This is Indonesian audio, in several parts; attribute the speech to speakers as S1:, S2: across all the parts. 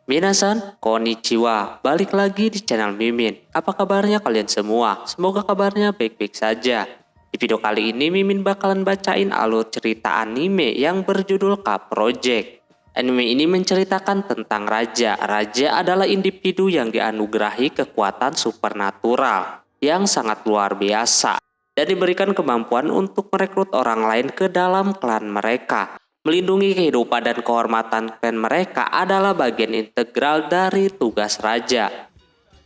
S1: Minasan, konnichiwa. Balik lagi di channel Mimin. Apa kabarnya kalian semua? Semoga kabarnya baik-baik saja. Di video kali ini Mimin bakalan bacain alur cerita anime yang berjudul K-Project. Anime ini menceritakan tentang raja. Raja adalah individu yang dianugerahi kekuatan supernatural yang sangat luar biasa dan diberikan kemampuan untuk merekrut orang lain ke dalam klan mereka. Melindungi kehidupan dan kehormatan klan mereka adalah bagian integral dari tugas raja.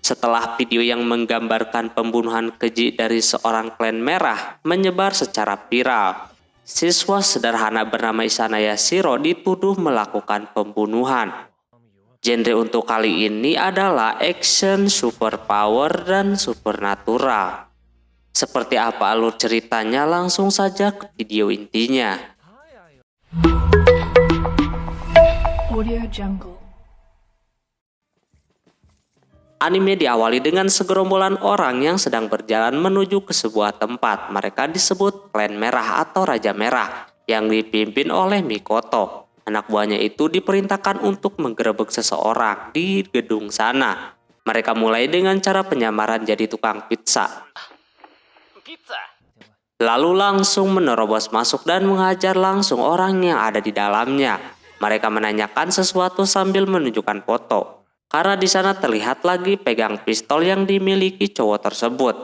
S1: Setelah video yang menggambarkan pembunuhan keji dari seorang klan merah menyebar secara viral, siswa sederhana bernama Isanaya Shiro dituduh melakukan pembunuhan. Genre untuk kali ini adalah action, superpower, dan supernatural. Seperti apa alur ceritanya, langsung saja ke video intinya.
S2: Audio Jungle.
S1: Anime diawali dengan segerombolan orang yang sedang berjalan menuju ke sebuah tempat. Mereka disebut klan merah atau raja merah yang dipimpin oleh Mikoto. Anak buahnya itu diperintahkan untuk menggerebek seseorang di gedung sana. Mereka mulai dengan cara penyamaran jadi tukang pizza. Lalu langsung menerobos masuk dan menghajar langsung orang yang ada di dalamnya. Mereka menanyakan sesuatu sambil menunjukkan foto. Karena di sana terlihat lagi pegang pistol yang dimiliki cowok tersebut.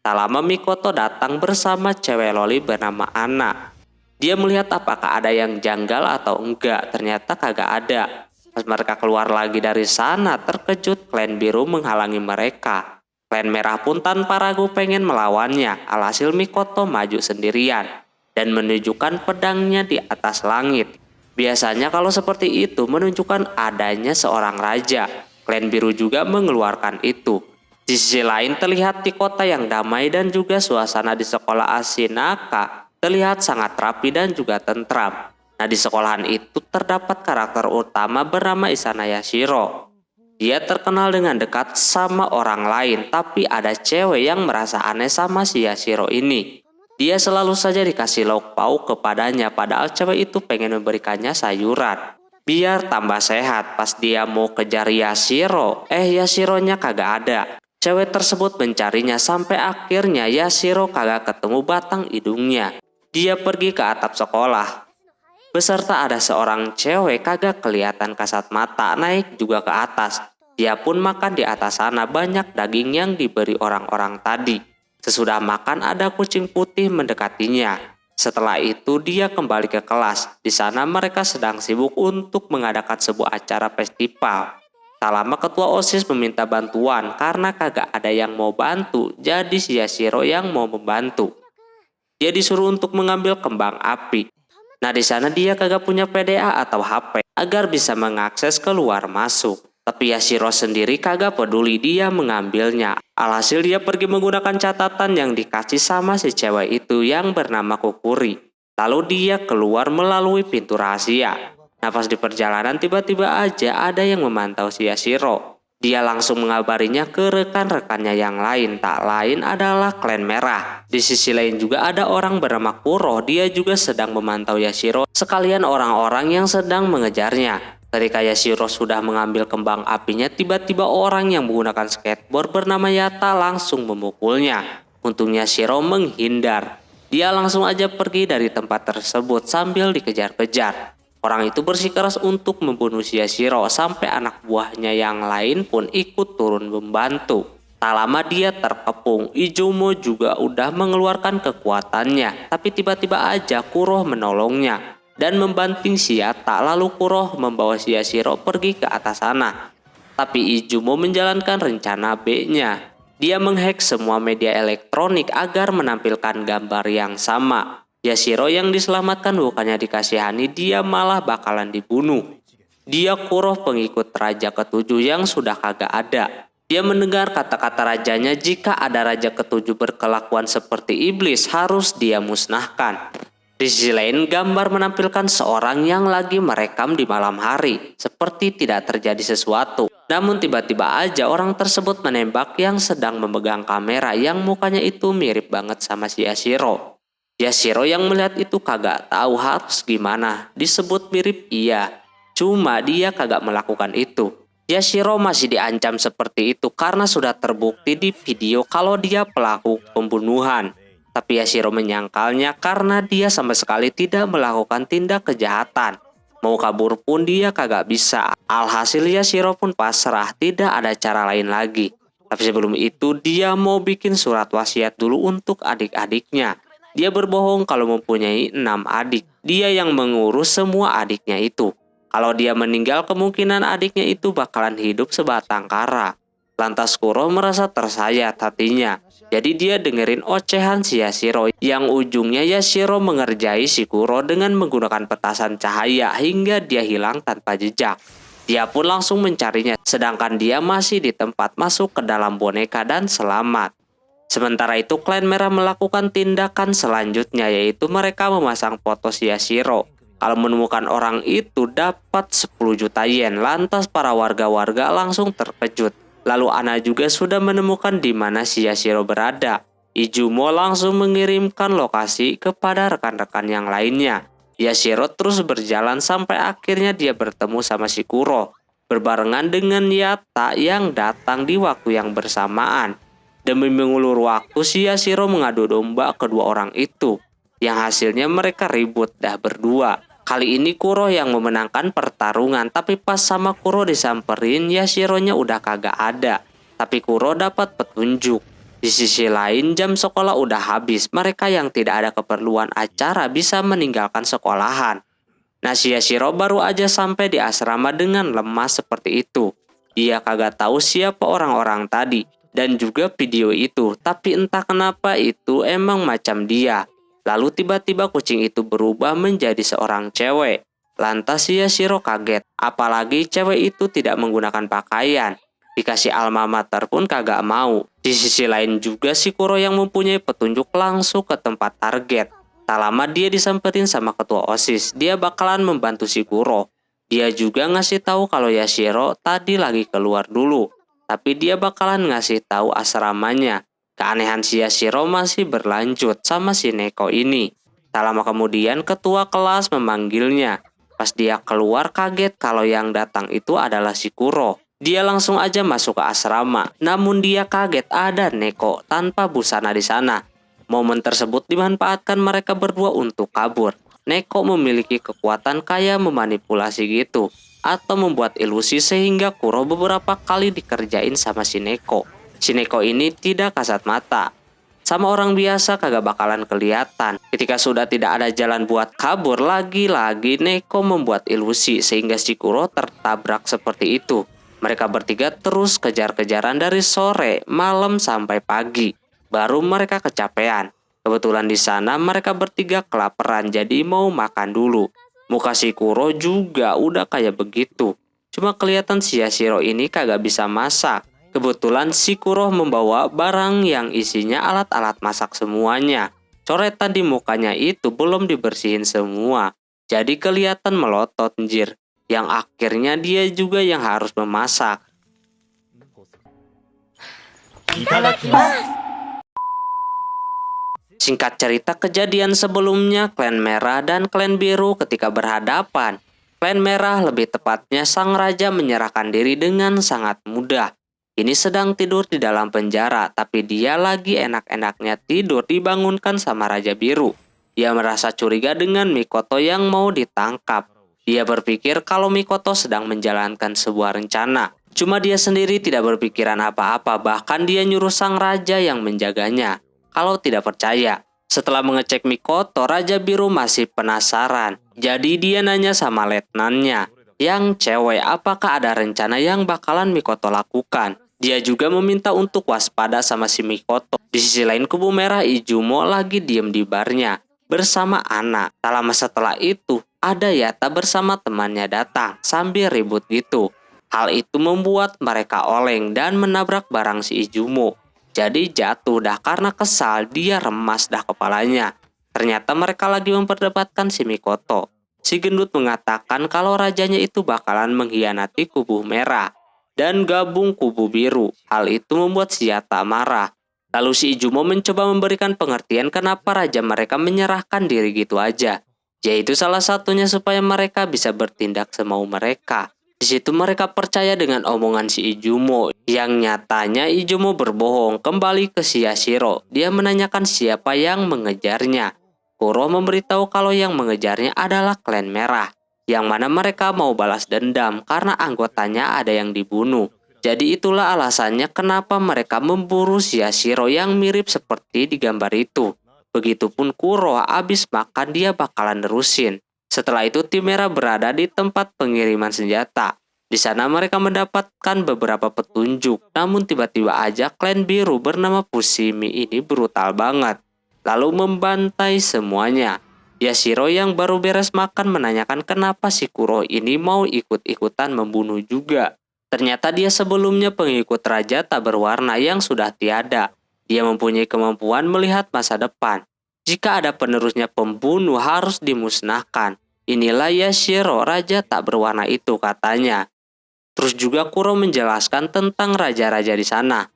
S1: Tak lama Mikoto datang bersama cewek loli bernama Ana. Dia melihat apakah ada yang janggal atau enggak. Ternyata kagak ada. Pas mereka keluar lagi dari sana, terkejut klan biru menghalangi mereka. Klan merah pun tanpa ragu pengen melawannya. Alhasil Mikoto maju sendirian dan menunjukkan pedangnya di atas langit. Biasanya kalau seperti itu menunjukkan adanya seorang raja. Klan biru juga mengeluarkan itu. Di sisi lain terlihat di kota yang damai dan juga suasana di sekolah Ashinaka terlihat sangat rapi dan juga tentram. Nah, di sekolahan itu terdapat karakter utama bernama Isanaya Shiro. Dia terkenal dengan dekat sama orang lain, tapi ada cewek yang merasa aneh sama si Yashiro ini. Dia selalu saja dikasih lauk pauk kepadanya, padahal cewek itu pengen memberikannya sayuran biar tambah sehat. Pas dia mau kejar Yashiro, Yashironya kagak ada. Cewek tersebut mencarinya sampai akhirnya Yashiro kagak ketemu batang hidungnya. Dia pergi ke atap sekolah beserta ada seorang cewek kagak kelihatan kasat mata naik juga ke atas. Dia pun makan di atas sana, banyak daging yang diberi orang-orang tadi. Sesudah makan ada kucing putih mendekatinya. Setelah itu dia kembali ke kelas. Di sana mereka sedang sibuk untuk mengadakan sebuah acara festival. Tak lama ketua OSIS meminta bantuan karena kagak ada yang mau bantu. Jadi si Yashiro yang mau membantu. Dia disuruh untuk mengambil kembang api. Nah, di sana dia kagak punya PDA atau HP agar bisa mengakses keluar masuk. Tapi Yashiro sendiri kagak peduli, dia mengambilnya. Alhasil dia pergi menggunakan catatan yang dikasih sama si cewek itu yang bernama Kukuri. Lalu dia keluar melalui pintu rahasia. Nah, pas di perjalanan tiba-tiba aja ada yang memantau si Yashiro. Dia langsung mengabarinya ke rekan-rekannya yang lain. Tak lain adalah klan merah. Di sisi lain juga ada orang bernama Kuro. Dia juga sedang memantau Yashiro sekalian orang-orang yang sedang mengejarnya. Ketika Yashiro sudah mengambil kembang apinya, tiba-tiba orang yang menggunakan skateboard bernama Yata langsung memukulnya. Untungnya Yashiro menghindar. Dia langsung aja pergi dari tempat tersebut sambil dikejar-kejar. Orang itu bersikeras untuk membunuh Yashiro sampai anak buahnya yang lain pun ikut turun membantu. Tak lama dia terkepung. Izumo juga udah mengeluarkan kekuatannya, tapi tiba-tiba aja Kuro menolongnya dan membanting si Yata. Lalu Kuro membawa si Yashiro pergi ke atas sana. Tapi Izumo menjalankan rencana B-nya. Dia menghack semua media elektronik agar menampilkan gambar yang sama. Yashiro yang diselamatkan bukannya dikasihani, dia malah bakalan dibunuh. Dia Kuro pengikut raja ketujuh yang sudah kagak ada. Dia mendengar kata-kata rajanya, jika ada raja ketujuh berkelakuan seperti iblis harus dia musnahkan. Di sisi lain gambar menampilkan seorang yang lagi merekam di malam hari, seperti tidak terjadi sesuatu. Namun tiba-tiba aja orang tersebut menembak yang sedang memegang kamera yang mukanya itu mirip banget sama si Yashiro. Yashiro yang melihat itu kagak tahu harus gimana. Disebut mirip iya, cuma dia kagak melakukan itu. Yashiro masih diancam seperti itu karena sudah terbukti di video kalau dia pelaku pembunuhan. Tapi Yashiro menyangkalnya karena dia sama sekali tidak melakukan tindak kejahatan. Mau kabur pun dia kagak bisa. Alhasil Yashiro pun pasrah, tidak ada cara lain lagi. Tapi sebelum itu dia mau bikin surat wasiat dulu untuk adik-adiknya. Dia berbohong kalau mempunyai 6 adik. Dia yang mengurus semua adiknya itu. Kalau dia meninggal, kemungkinan adiknya itu bakalan hidup sebatang kara. Lantas Kuro merasa tersayat hatinya. Jadi dia dengerin ocehan si Yashiro, yang ujungnya Yashiro mengerjai si Kuro dengan menggunakan petasan cahaya hingga dia hilang tanpa jejak. Dia pun langsung mencarinya, sedangkan dia masih di tempat masuk ke dalam boneka dan selamat. Sementara itu klan merah melakukan tindakan selanjutnya, yaitu mereka memasang foto si Yashiro. Kalau menemukan orang itu dapat 10 juta yen. Lantas para warga-warga langsung terkejut. Lalu Ana juga sudah menemukan di mana si Yashiro berada. Izumo langsung mengirimkan lokasi kepada rekan-rekan yang lainnya. Yashiro terus berjalan sampai akhirnya dia bertemu sama si Kuro. Berbarengan dengan Yata yang datang di waktu yang bersamaan. Demi mengulur waktu, si Yashiro mengadu domba kedua orang itu. Yang hasilnya mereka ribut dah berdua. Kali ini Kuro yang memenangkan pertarungan, tapi pas sama Kuro disamperin, Yashironya udah kagak ada. Tapi Kuro dapat petunjuk. Di sisi lain, jam sekolah udah habis. Mereka yang tidak ada keperluan acara bisa meninggalkan sekolahan. Nah, si Yashiro baru aja sampai di asrama dengan lemas seperti itu. Dia kagak tahu siapa orang-orang tadi dan juga video itu, tapi entah kenapa itu emang macam dia. Lalu tiba-tiba kucing itu berubah menjadi seorang cewek. Lantas Yashiro kaget, apalagi cewek itu tidak menggunakan pakaian. Dikasih alma mater pun kagak mau. Di sisi lain juga si Kuro yang mempunyai petunjuk langsung ke tempat target. Tak lama dia disamperin sama ketua OSIS, dia bakalan membantu si Kuro. Dia juga ngasih tahu kalau Yashiro tadi lagi keluar dulu. Tapi dia bakalan ngasih tahu asramanya. Keanehan si Yashiro masih berlanjut sama si Neko ini. Tak lama kemudian ketua kelas memanggilnya. Pas dia keluar kaget kalau yang datang itu adalah si Kuro. Dia langsung aja masuk ke asrama. Namun dia kaget ada Neko tanpa busana di sana. Momen tersebut dimanfaatkan mereka berdua untuk kabur. Neko memiliki kekuatan kayak memanipulasi gitu. Atau membuat ilusi sehingga Kuro beberapa kali dikerjain sama si Neko. Si Neko ini tidak kasat mata. Sama orang biasa kagak bakalan kelihatan. Ketika sudah tidak ada jalan buat kabur, lagi-lagi Neko membuat ilusi sehingga si Kuro tertabrak seperti itu. Mereka bertiga terus kejar-kejaran dari sore, malam sampai pagi. Baru mereka kecapean. Kebetulan di sana mereka bertiga kelaparan jadi mau makan dulu. Muka si Kuro juga udah kayak begitu. Cuma kelihatan si Yashiro ini kagak bisa masak. Kebetulan si Kuro membawa barang yang isinya alat-alat masak semuanya. Coretan di mukanya itu belum dibersihin semua. Jadi kelihatan melotot anjir. Yang akhirnya dia juga yang harus memasak. Singkat cerita, kejadian sebelumnya klan merah dan klan biru ketika berhadapan. Klan merah, lebih tepatnya sang raja, menyerahkan diri dengan sangat mudah. Ini sedang tidur di dalam penjara, tapi dia lagi enak-enaknya tidur dibangunkan sama Raja Biru. Dia merasa curiga dengan Mikoto yang mau ditangkap. Dia berpikir kalau Mikoto sedang menjalankan sebuah rencana. Cuma dia sendiri tidak berpikiran apa-apa, bahkan dia nyuruh sang raja yang menjaganya. Kalau tidak percaya, setelah mengecek Mikoto, Raja Biru masih penasaran. Jadi dia nanya sama letnannya, yang cewek, apakah ada rencana yang bakalan Mikoto lakukan. Dia juga meminta untuk waspada sama si Mikoto. Di sisi lain, kubu merah Izumo lagi diem di barnya bersama Ana. Tak lama setelah itu, ada Yata bersama temannya datang sambil ribut gitu. Hal itu membuat mereka oleng dan menabrak barang si Izumo. Jadi jatuh dah karena kesal, dia remas dah kepalanya. Ternyata mereka lagi memperdebatkan si Mikoto. Si gendut mengatakan kalau rajanya itu bakalan mengkhianati kubu merah dan gabung kubu biru. Hal itu membuat si Yata marah. Lalu si Izumo mencoba memberikan pengertian kenapa raja mereka menyerahkan diri gitu aja. Yaitu salah satunya supaya mereka bisa bertindak semau mereka. Di situ mereka percaya dengan omongan si Izumo, yang nyatanya Izumo berbohong kembali ke si Yashiro. Dia menanyakan siapa yang mengejarnya. Kuro memberitahu kalau yang mengejarnya adalah klan merah, yang mana mereka mau balas dendam karena anggotanya ada yang dibunuh. Jadi itulah alasannya kenapa mereka memburu si Yashiro yang mirip seperti di gambar itu. Begitupun Kuro, abis makan dia bakalan nerusin. Setelah itu tim merah berada di tempat pengiriman senjata. Di sana mereka mendapatkan beberapa petunjuk, namun tiba-tiba aja klan biru bernama Fushimi ini brutal banget, lalu membantai semuanya. Yashiro yang baru beres makan menanyakan kenapa si Kuro ini mau ikut-ikutan membunuh juga. Ternyata dia sebelumnya pengikut raja tak berwarna yang sudah tiada. Dia mempunyai kemampuan melihat masa depan. Jika ada penerusnya pembunuh harus dimusnahkan. Inilah Yashiro, raja tak berwarna itu katanya. Terus juga Kuro menjelaskan tentang raja-raja di sana,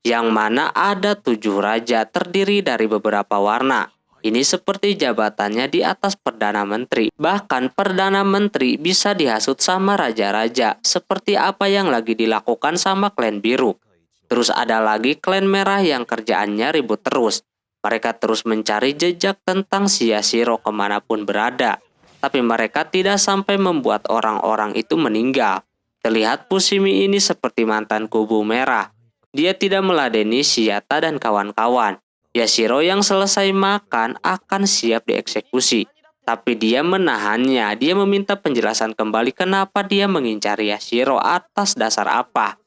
S1: yang mana ada 7 raja terdiri dari beberapa warna. Ini seperti jabatannya di atas Perdana Menteri. Bahkan Perdana Menteri bisa dihasut sama raja-raja, seperti apa yang lagi dilakukan sama klan biru. Terus ada lagi klan merah yang kerjaannya ribut terus. Mereka terus mencari jejak tentang si Yashiro kemanapun berada. Tapi mereka tidak sampai membuat orang-orang itu meninggal. Terlihat Fushimi ini seperti mantan kubu merah. Dia tidak meladeni Shiata dan kawan-kawan. Yashiro yang selesai makan akan siap dieksekusi. Tapi dia menahannya. Dia meminta penjelasan kembali kenapa dia mengincar Yashiro atas dasar apa.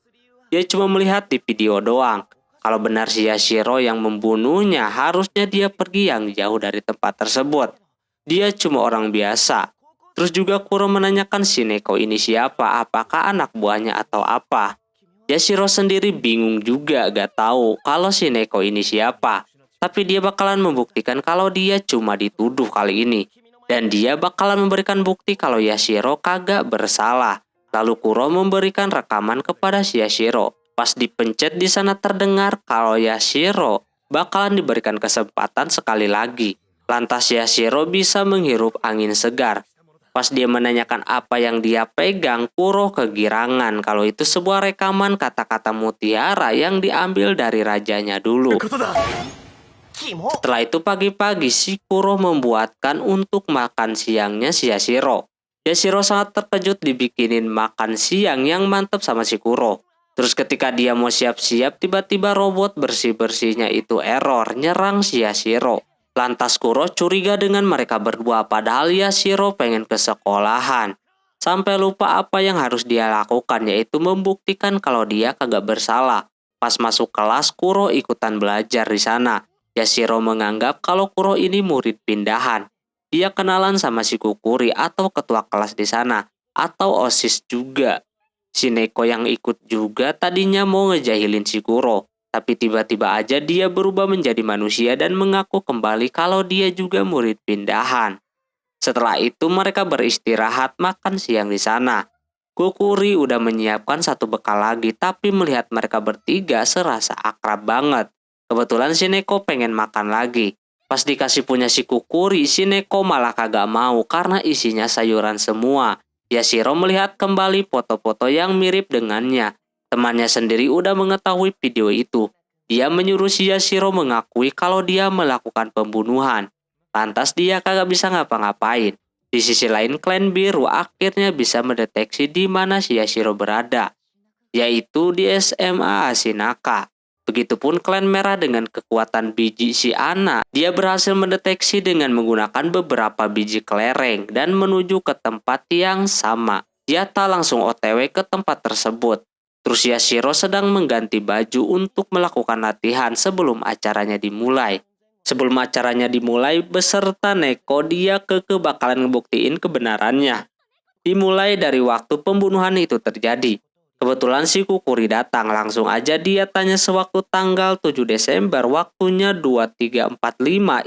S1: Dia cuma melihat di video doang. Kalau benar si Yashiro yang membunuhnya, harusnya dia pergi yang jauh dari tempat tersebut. Dia cuma orang biasa. Terus juga Kuro menanyakan si Neko ini siapa, apakah anak buahnya atau apa. Yashiro sendiri bingung juga, gak tahu kalau si Neko ini siapa. Tapi dia bakalan membuktikan kalau dia cuma dituduh kali ini. Dan dia bakalan memberikan bukti kalau Yashiro kagak bersalah. Lalu Kuro memberikan rekaman kepada si Yashiro. Pas dipencet di sana terdengar kalau Yashiro bakalan diberikan kesempatan sekali lagi. Lantas Yashiro bisa menghirup angin segar. Pas dia menanyakan apa yang dia pegang, Kuro kegirangan kalau itu sebuah rekaman kata-kata mutiara yang diambil dari rajanya dulu. Setelah itu pagi-pagi si Kuro membuatkan untuk makan siangnya si Yashiro. Yashiro sangat terkejut dibikinin makan siang yang mantap sama si Kuro. Terus ketika dia mau siap-siap, tiba-tiba robot bersih-bersihnya itu error, nyerang si Yashiro. Lantas Kuro curiga dengan mereka berdua, padahal Yashiro pengen ke sekolahan. Sampai lupa apa yang harus dia lakukan, yaitu membuktikan kalau dia kagak bersalah. Pas masuk kelas, Kuro ikutan belajar di sana. Yashiro menganggap kalau Kuro ini murid pindahan. Dia kenalan sama si Kukuri atau ketua kelas di sana, atau OSIS juga. Si Neko yang ikut juga tadinya mau ngejahilin si Kuro, tapi tiba-tiba aja dia berubah menjadi manusia dan mengaku kembali kalau dia juga murid pindahan. Setelah itu mereka beristirahat makan siang di sana. Kukuri udah menyiapkan satu bekal lagi, tapi melihat mereka bertiga serasa akrab banget. Kebetulan si Neko pengen makan lagi. Pas dikasih punya si Kukuri, si Neko malah kagak mau karena isinya sayuran semua. Yashiro melihat kembali foto-foto yang mirip dengannya. Temannya sendiri udah mengetahui video itu. Dia menyuruh si Yashiro mengakui kalau dia melakukan pembunuhan. Lantas dia kagak bisa ngapa-ngapain. Di sisi lain klan biru akhirnya bisa mendeteksi di mana si Yashiro berada, yaitu di SMA Asinaka. Begitupun klan merah dengan kekuatan biji si Ana. Dia berhasil mendeteksi dengan menggunakan beberapa biji kelereng dan menuju ke tempat yang sama. Yatta langsung OTW ke tempat tersebut. Terus Yashiro sedang mengganti baju untuk melakukan latihan sebelum acaranya dimulai. Sebelum acaranya dimulai beserta Neko, dia bakalan ngebuktiin kebenarannya. Dimulai dari waktu pembunuhan itu terjadi. Kebetulan si Kukuri datang, langsung aja dia tanya sewaktu tanggal 7 Desember waktunya 23.45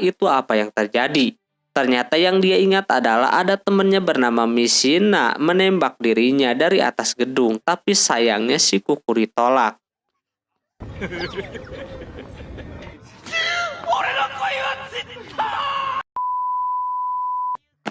S1: itu apa yang terjadi. Ternyata yang dia ingat adalah ada temennya bernama Mishina menembak dirinya dari atas gedung, tapi sayangnya si Kukuri tolak.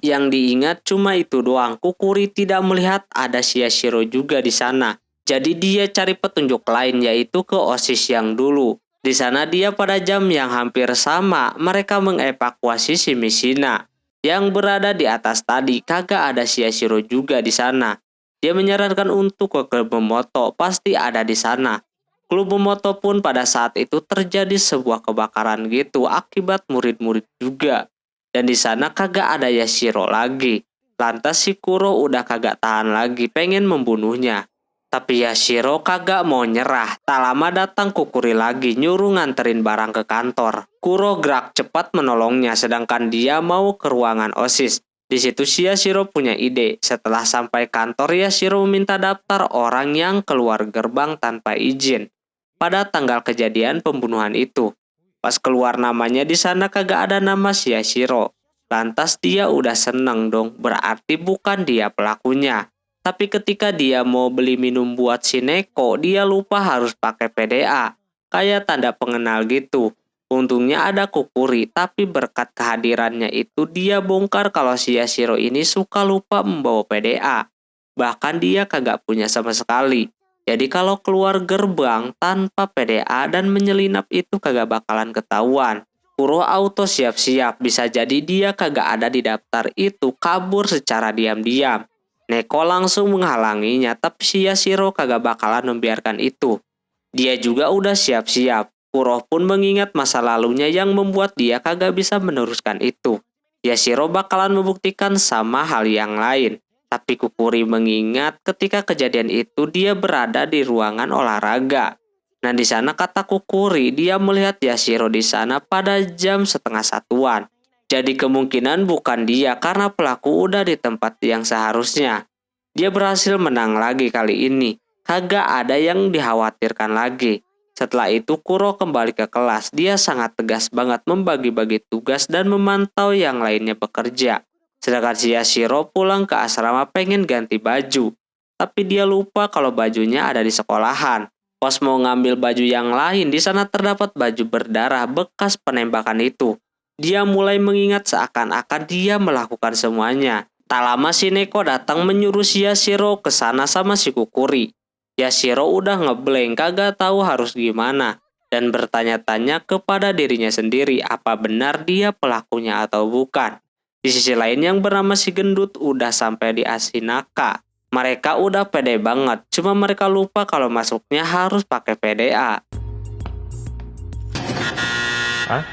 S1: Yang diingat cuma itu doang. Kukuri tidak melihat ada si Yashiro juga di sana. Jadi dia cari petunjuk lain, yaitu ke OSIS yang dulu. Di sana dia pada jam yang hampir sama, mereka mengevakuasi si Mishina yang berada di atas tadi. Kagak ada si Yashiro juga di sana. Dia menyarankan untuk ke klub Momoto, pasti ada di sana. Klub Momoto pun pada saat itu terjadi sebuah kebakaran gitu akibat murid-murid juga. Dan di sana kagak ada Yashiro lagi. Lantas si Kuro udah kagak tahan lagi, pengen membunuhnya. Tapi Yashiro kagak mau nyerah. Tak lama datang Kukuri lagi, nyuruh nganterin barang ke kantor. Kuro gerak cepat menolongnya, sedangkan dia mau ke ruangan OSIS. Di situ si Yashiro punya ide. Setelah sampai kantor, Yashiro meminta daftar orang yang keluar gerbang tanpa izin pada tanggal kejadian pembunuhan itu. Pas keluar namanya di sana kagak ada nama si Yashiro. Lantas dia udah seneng dong, berarti bukan dia pelakunya. Tapi ketika dia mau beli minum buat si Neko, dia lupa harus pakai PDA. Kayak tanda pengenal gitu. Untungnya ada Kukuri, tapi berkat kehadirannya itu dia bongkar kalau si Yashiro ini suka lupa membawa PDA. Bahkan dia kagak punya sama sekali. Jadi kalau keluar gerbang tanpa PDA dan menyelinap itu kagak bakalan ketahuan. Kuro auto siap-siap, bisa jadi dia kagak ada di daftar itu, kabur secara diam-diam. Neko langsung menghalanginya, tapi si Yashiro kagak bakalan membiarkan itu. Dia juga udah siap-siap. Kuro pun mengingat masa lalunya yang membuat dia kagak bisa meneruskan itu. Yashiro bakalan membuktikan sama hal yang lain. Tapi Kukuri mengingat ketika kejadian itu dia berada di ruangan olahraga. Nah di sana kata Kukuri dia melihat Yashiro di sana pada jam 12:30. Jadi kemungkinan bukan dia karena pelaku udah di tempat yang seharusnya. Dia berhasil menang lagi kali ini. Kagak ada yang dikhawatirkan lagi. Setelah itu Kuro kembali ke kelas. Dia sangat tegas banget membagi-bagi tugas dan memantau yang lainnya bekerja. Sedangkan si Yashiro pulang ke asrama pengen ganti baju. Tapi dia lupa kalau bajunya ada di sekolahan. Pas mau ngambil baju yang lain, di sana terdapat baju berdarah bekas penembakan itu. Dia mulai mengingat seakan-akan dia melakukan semuanya. Tak lama si Neko datang menyuruh si Yashiro ke sana sama si Kukuri. Yashiro udah ngeblank, kagak tahu harus gimana. Dan bertanya-tanya kepada dirinya sendiri apa benar dia pelakunya atau bukan. Di sisi lain yang bernama si gendut udah sampai di Asinaka. Mereka udah pede banget, cuma mereka lupa kalau masuknya harus pakai PDA.
S3: Hah?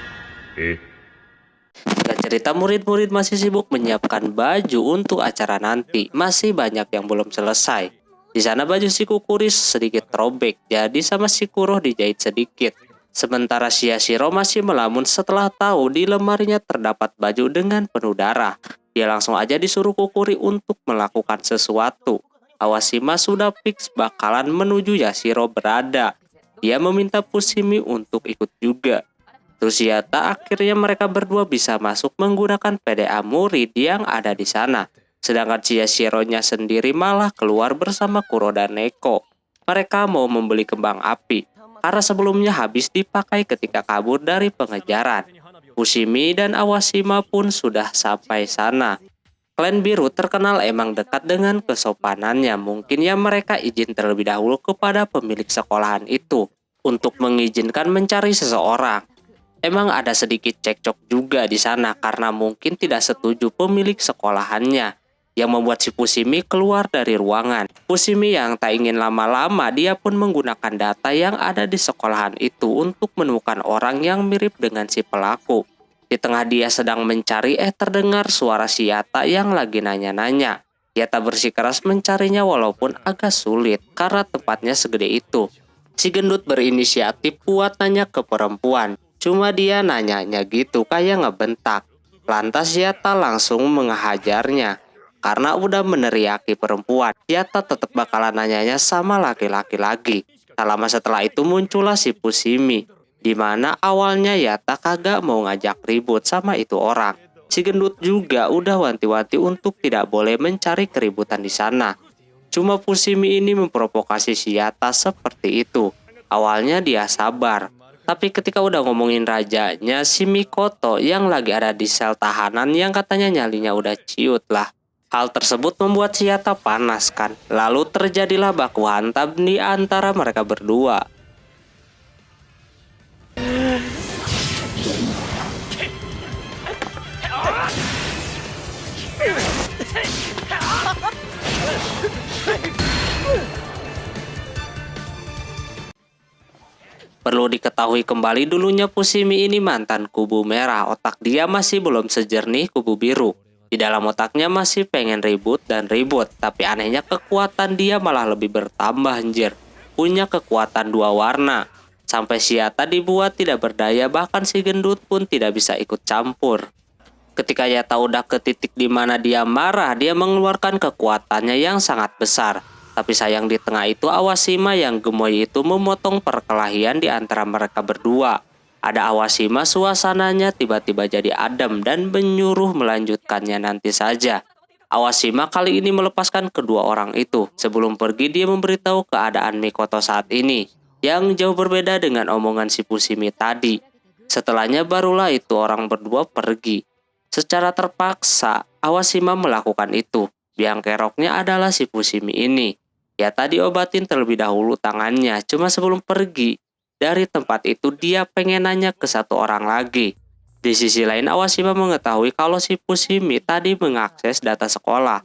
S1: Singkat cerita, murid-murid masih sibuk menyiapkan baju untuk acara nanti. Masih banyak yang belum selesai. Di sana baju si Kukuri sedikit robek, jadi sama si Kuro dijahit sedikit. Sementara si Yashiro masih melamun setelah tahu di lemarinya terdapat baju dengan penuh darah. Dia langsung aja disuruh Kukuri untuk melakukan sesuatu. Awashima sudah fix bakalan menuju Yashiro berada. Dia meminta Fushimi untuk ikut juga. Terus Yata akhirnya mereka berdua bisa masuk menggunakan PDA murid yang ada di sana. Sedangkan si Yashiro-nya sendiri malah keluar bersama Kuro dan Neko. Mereka mau membeli kembang api karena sebelumnya habis dipakai ketika kabur dari pengejaran. Fushimi dan Awashima pun sudah sampai sana. Klan biru terkenal emang dekat dengan kesopanannya. Mungkin ya mereka izin terlebih dahulu kepada pemilik sekolahan itu untuk mengizinkan mencari seseorang. Emang ada sedikit cekcok juga di sana karena mungkin tidak setuju pemilik sekolahannya yang membuat si Fushimi keluar dari ruangan. Fushimi yang tak ingin lama-lama, dia pun menggunakan data yang ada di sekolahan itu untuk menemukan orang yang mirip dengan si pelaku. Di tengah dia sedang mencari, terdengar suara si Yata yang lagi nanya-nanya. Yata bersikeras mencarinya walaupun agak sulit karena tempatnya segede itu. Si gendut berinisiatif buat nanya ke perempuan. Cuma dia nanyanya gitu kayak ngebentak. Lantas Yata langsung menghajarnya. Karena udah meneriaki perempuan, Yata tetap bakalan nanyanya sama laki-laki lagi. Tak lama setelah itu muncullah si Fushimi. Dimana awalnya Yata kagak mau ngajak ribut sama itu orang. Si gendut juga udah wanti-wanti untuk tidak boleh mencari keributan di sana. Cuma Fushimi ini memprovokasi si Yata seperti itu. Awalnya dia sabar. Tapi ketika udah ngomongin rajanya, si Mikoto yang lagi ada di sel tahanan yang katanya nyalinya udah ciut lah. Hal tersebut membuat si Yata panas kan. Lalu terjadilah baku hantam di antara mereka berdua. Perlu diketahui kembali dulunya Fushimi ini mantan kubu merah, otak dia masih belum sejernih kubu biru. Di dalam otaknya masih pengen ribut dan ribut, tapi anehnya kekuatan dia malah lebih bertambah anjir. Punya kekuatan dua warna. Sampai si Yata dibuat tidak berdaya, bahkan si gendut pun tidak bisa ikut campur. Ketika Yata udah ke titik di mana dia marah, dia mengeluarkan kekuatannya yang sangat besar. Tapi sayang di tengah itu Awashima yang gemoy itu memotong perkelahian di antara mereka berdua. Ada Awashima, suasananya tiba-tiba jadi adem dan menyuruh melanjutkannya nanti saja. Awashima kali ini melepaskan kedua orang itu. Sebelum pergi dia memberitahu keadaan Mikoto saat ini, yang jauh berbeda dengan omongan si Fushimi tadi. Setelahnya barulah itu orang berdua pergi. Secara terpaksa, Awashima melakukan itu. Biang keroknya adalah si Fushimi ini. Yata diobatin terlebih dahulu tangannya. Cuma sebelum pergi dari tempat itu dia pengen nanya ke satu orang lagi. Di sisi lain Awashima mengetahui kalau si Fushimi tadi mengakses data sekolah.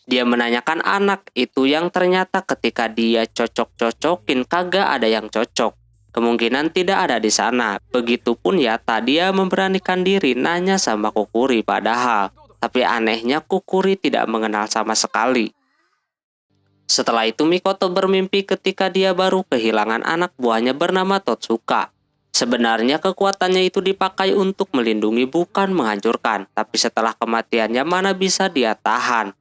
S1: Dia menanyakan anak itu yang ternyata ketika dia cocok-cocokin kagak ada yang cocok. Kemungkinan tidak ada di sana. Begitupun Yata, dia memberanikan diri nanya sama Kukuri padahal. Tapi anehnya Kukuri tidak mengenal sama sekali. Setelah itu Mikoto bermimpi ketika dia baru kehilangan anak buahnya bernama Totsuka. Sebenarnya kekuatannya itu dipakai untuk melindungi bukan menghancurkan. Tapi setelah kematiannya mana bisa dia tahan.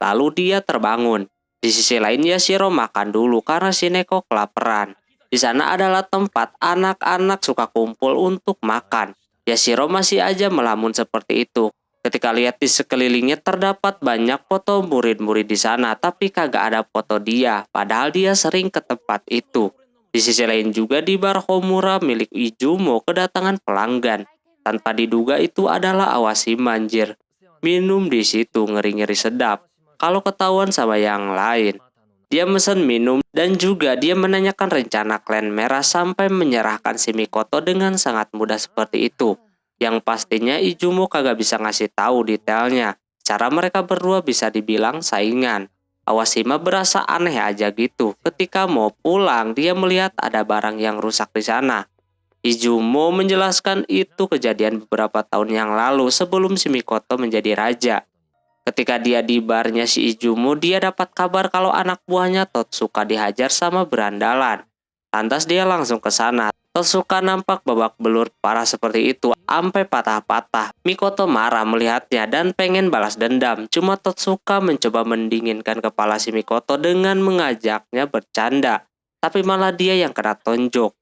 S1: Lalu dia terbangun. Di sisi lain Yashiro makan dulu karena si Neko kelaparan. Di sana adalah tempat anak-anak suka kumpul untuk makan. Yashiro masih aja melamun seperti itu. Ketika lihat di sekelilingnya terdapat banyak foto murid-murid di sana, tapi kagak ada foto dia, padahal dia sering ke tempat itu. Di sisi lain juga di bar Homura milik Izumo kedatangan pelanggan. Tanpa diduga itu adalah Awashima anjir. Minum di situ ngeri-ngeri sedap. Kalau ketahuan sama yang lain. Dia mesen minum dan juga dia menanyakan rencana klan merah sampai menyerahkan si Mikoto dengan sangat mudah seperti itu. Yang pastinya Izumo kagak bisa ngasih tahu detailnya. Cara mereka berdua bisa dibilang saingan. Awashima berasa aneh aja gitu. Ketika mau pulang dia melihat ada barang yang rusak di sana. Izumo menjelaskan itu kejadian beberapa tahun yang lalu sebelum si Mikoto menjadi raja. Ketika dia di barnya si Izumo, dia dapat kabar kalau anak buahnya Totsuka dihajar sama berandalan. Lantas dia langsung ke sana. Totsuka nampak babak belur parah seperti itu, sampai patah-patah. Mikoto marah melihatnya dan pengen balas dendam. Cuma Totsuka mencoba mendinginkan kepala si Mikoto dengan mengajaknya bercanda. Tapi malah dia yang kena tonjok.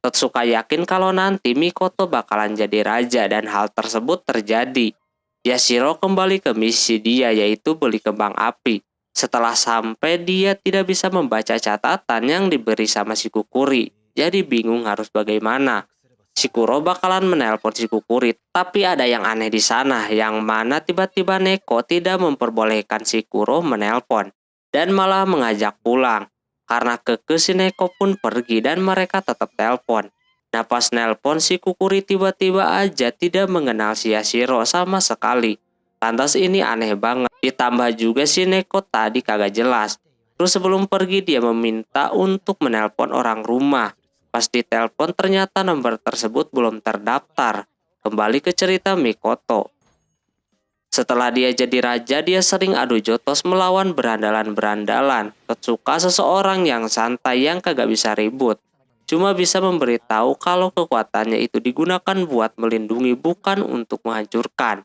S1: Totsuka yakin kalau nanti Mikoto bakalan jadi raja dan hal tersebut terjadi. Yashiro kembali ke misi dia yaitu beli kembang api. Setelah sampai dia tidak bisa membaca catatan yang diberi sama si Kukuri. Jadi bingung harus bagaimana. Si Kuro bakalan menelpon si Kukuri, tapi ada yang aneh di sana, yang mana tiba-tiba Neko tidak memperbolehkan si Kuro menelpon dan malah mengajak pulang. Karena kekeh si Neko pun pergi dan mereka tetap telepon. Nah pas nelpon si Kukuri tiba-tiba aja tidak mengenal si Yashiro sama sekali. Lantas ini aneh banget. Ditambah juga si Neko tadi kagak jelas. Terus sebelum pergi dia meminta untuk menelpon orang rumah. Pas ditelepon ternyata nomor tersebut belum terdaftar. Kembali ke cerita Mikoto. Setelah dia jadi raja, dia sering adu jotos melawan berandalan-berandalan. Totsuka seseorang yang santai yang kagak bisa ribut. Cuma bisa memberitahu kalau kekuatannya itu digunakan buat melindungi bukan untuk menghancurkan.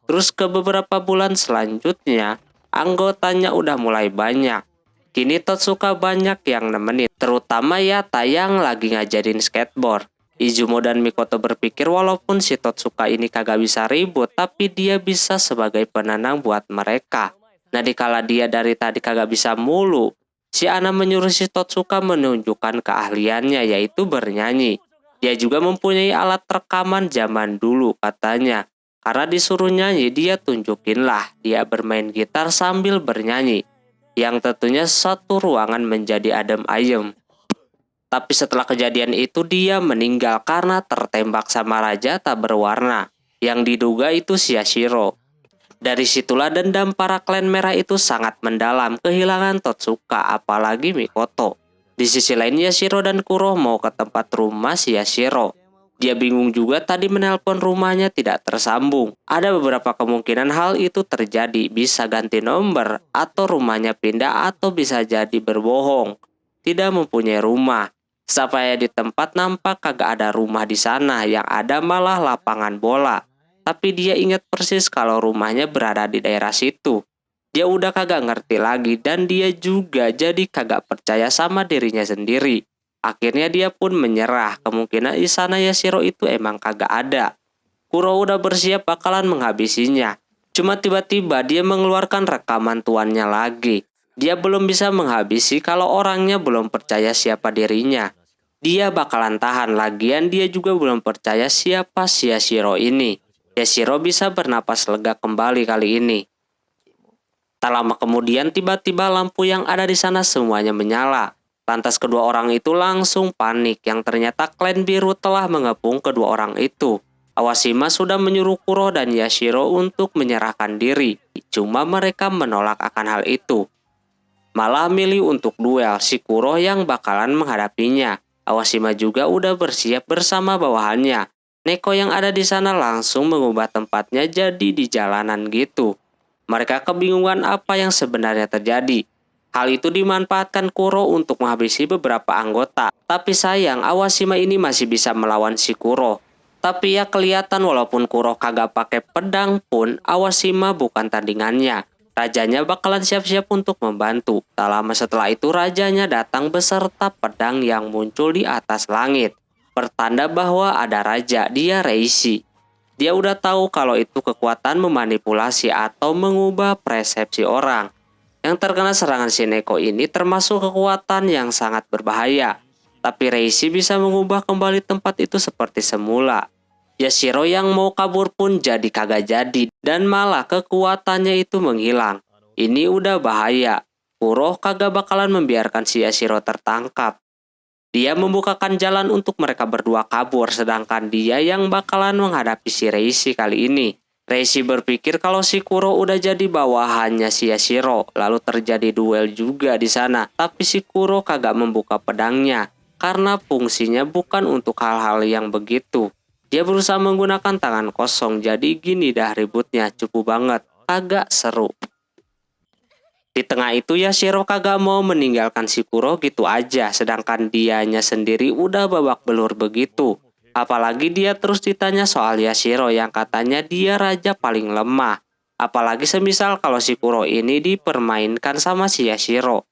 S1: Terus ke beberapa bulan selanjutnya, anggotanya udah mulai banyak. Kini Totsuka banyak yang nemenin, terutama Yata yang lagi ngajarin skateboard. Izumo dan Mikoto berpikir walaupun si Totsuka ini kagak bisa ribut, tapi dia bisa sebagai penenang buat mereka. Nah dikala dia dari tadi kagak bisa mulu, si Ana menyuruh si Totsuka menunjukkan keahliannya yaitu bernyanyi. Dia juga mempunyai alat rekaman zaman dulu katanya. Karena disuruh nyanyi, dia tunjukinlah dia bermain gitar sambil bernyanyi. Yang tentunya satu ruangan menjadi adem ayem. Tapi setelah kejadian itu dia meninggal karena tertembak sama raja tak berwarna. Yang diduga itu si Yashiro. Dari situlah dendam para klan merah itu sangat mendalam, kehilangan Totsuka apalagi Mikoto. Di sisi lain Yashiro dan Kuro mau ke tempat rumah si Yashiro. Dia bingung juga tadi menelpon rumahnya tidak tersambung. Ada beberapa kemungkinan hal itu terjadi, bisa ganti nomor, atau rumahnya pindah, atau bisa jadi berbohong. Tidak mempunyai rumah. Sampai di tempat nampak kagak ada rumah di sana, yang ada malah lapangan bola. Tapi dia ingat persis kalau rumahnya berada di daerah situ. Dia udah kagak ngerti lagi dan dia juga jadi kagak percaya sama dirinya sendiri. Akhirnya dia pun menyerah, kemungkinan di sana Yashiro itu emang kagak ada. Kuro udah bersiap bakalan menghabisinya. Cuma tiba-tiba dia mengeluarkan rekaman tuannya lagi. Dia belum bisa menghabisi kalau orangnya belum percaya siapa dirinya. Dia bakalan tahan, lagian dia juga belum percaya siapa si Yashiro ini. Yashiro bisa bernapas lega kembali kali ini. Tak lama kemudian tiba-tiba lampu yang ada di sana semuanya menyala. Lantas kedua orang itu langsung panik yang ternyata klan biru telah mengepung kedua orang itu. Awashima sudah menyuruh Kuro dan Yashiro untuk menyerahkan diri. Cuma mereka menolak akan hal itu. Malah milih untuk duel si Kuro yang bakalan menghadapinya. Awashima juga udah bersiap bersama bawahannya. Neko yang ada di sana langsung mengubah tempatnya jadi di jalanan gitu. Mereka kebingungan apa yang sebenarnya terjadi. Hal itu dimanfaatkan Kuro untuk menghabisi beberapa anggota. Tapi sayang Awashima ini masih bisa melawan si Kuro. Tapi ya kelihatan walaupun Kuro kagak pakai pedang pun Awashima bukan tandingannya. Rajanya bakalan siap-siap untuk membantu. Tak lama setelah itu rajanya datang beserta pedang yang muncul di atas langit. Pertanda bahwa ada raja, dia Reishi. Dia udah tahu kalau itu kekuatan memanipulasi atau mengubah persepsi orang. Yang terkena serangan Shineko ini termasuk kekuatan yang sangat berbahaya. Tapi Reishi bisa mengubah kembali tempat itu seperti semula. Yashiro yang mau kabur pun jadi kagak jadi dan malah kekuatannya itu menghilang. Ini udah bahaya. Kuro kagak bakalan membiarkan si Yashiro tertangkap. Dia membukakan jalan untuk mereka berdua kabur sedangkan dia yang bakalan menghadapi si Reishi kali ini. Reishi berpikir kalau si Kuro udah jadi bawahannya si Yashiro, lalu terjadi duel juga di sana. Tapi si Kuro kagak membuka pedangnya, karena fungsinya bukan untuk hal-hal yang begitu. Dia berusaha menggunakan tangan kosong, jadi gini dah ributnya, cupu banget, kagak seru. Di tengah itu Yashiro kagak mau meninggalkan si Kuro gitu aja, sedangkan dianya sendiri udah babak belur begitu. Apalagi dia terus ditanya soal Yashiro yang katanya dia raja paling lemah. Apalagi semisal kalau si Kuro ini dipermainkan sama si Yashiro.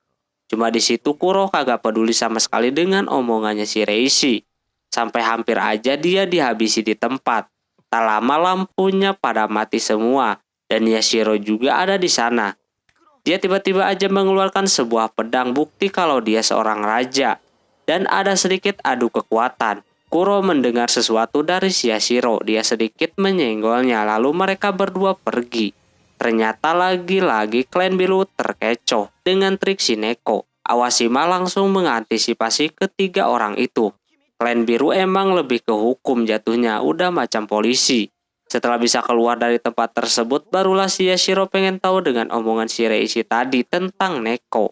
S1: Cuma di situ Kuro kagak peduli sama sekali dengan omongannya si Reishi. Sampai hampir aja dia dihabisi di tempat. Tak lama lampunya pada mati semua dan Yashiro juga ada di sana. Dia tiba-tiba aja mengeluarkan sebuah pedang bukti kalau dia seorang raja. Dan ada sedikit adu kekuatan. Kuro mendengar sesuatu dari si Yashiro. Dia sedikit menyenggolnya lalu mereka berdua pergi. Ternyata lagi-lagi klan biru terkecoh dengan trik Shineko. Awashima langsung mengantisipasi ketiga orang itu. Klan biru emang lebih ke hukum jatuhnya, udah macam polisi. Setelah bisa keluar dari tempat tersebut, barulah si Yashiro pengen tahu dengan omongan si Reishi tadi tentang Neko.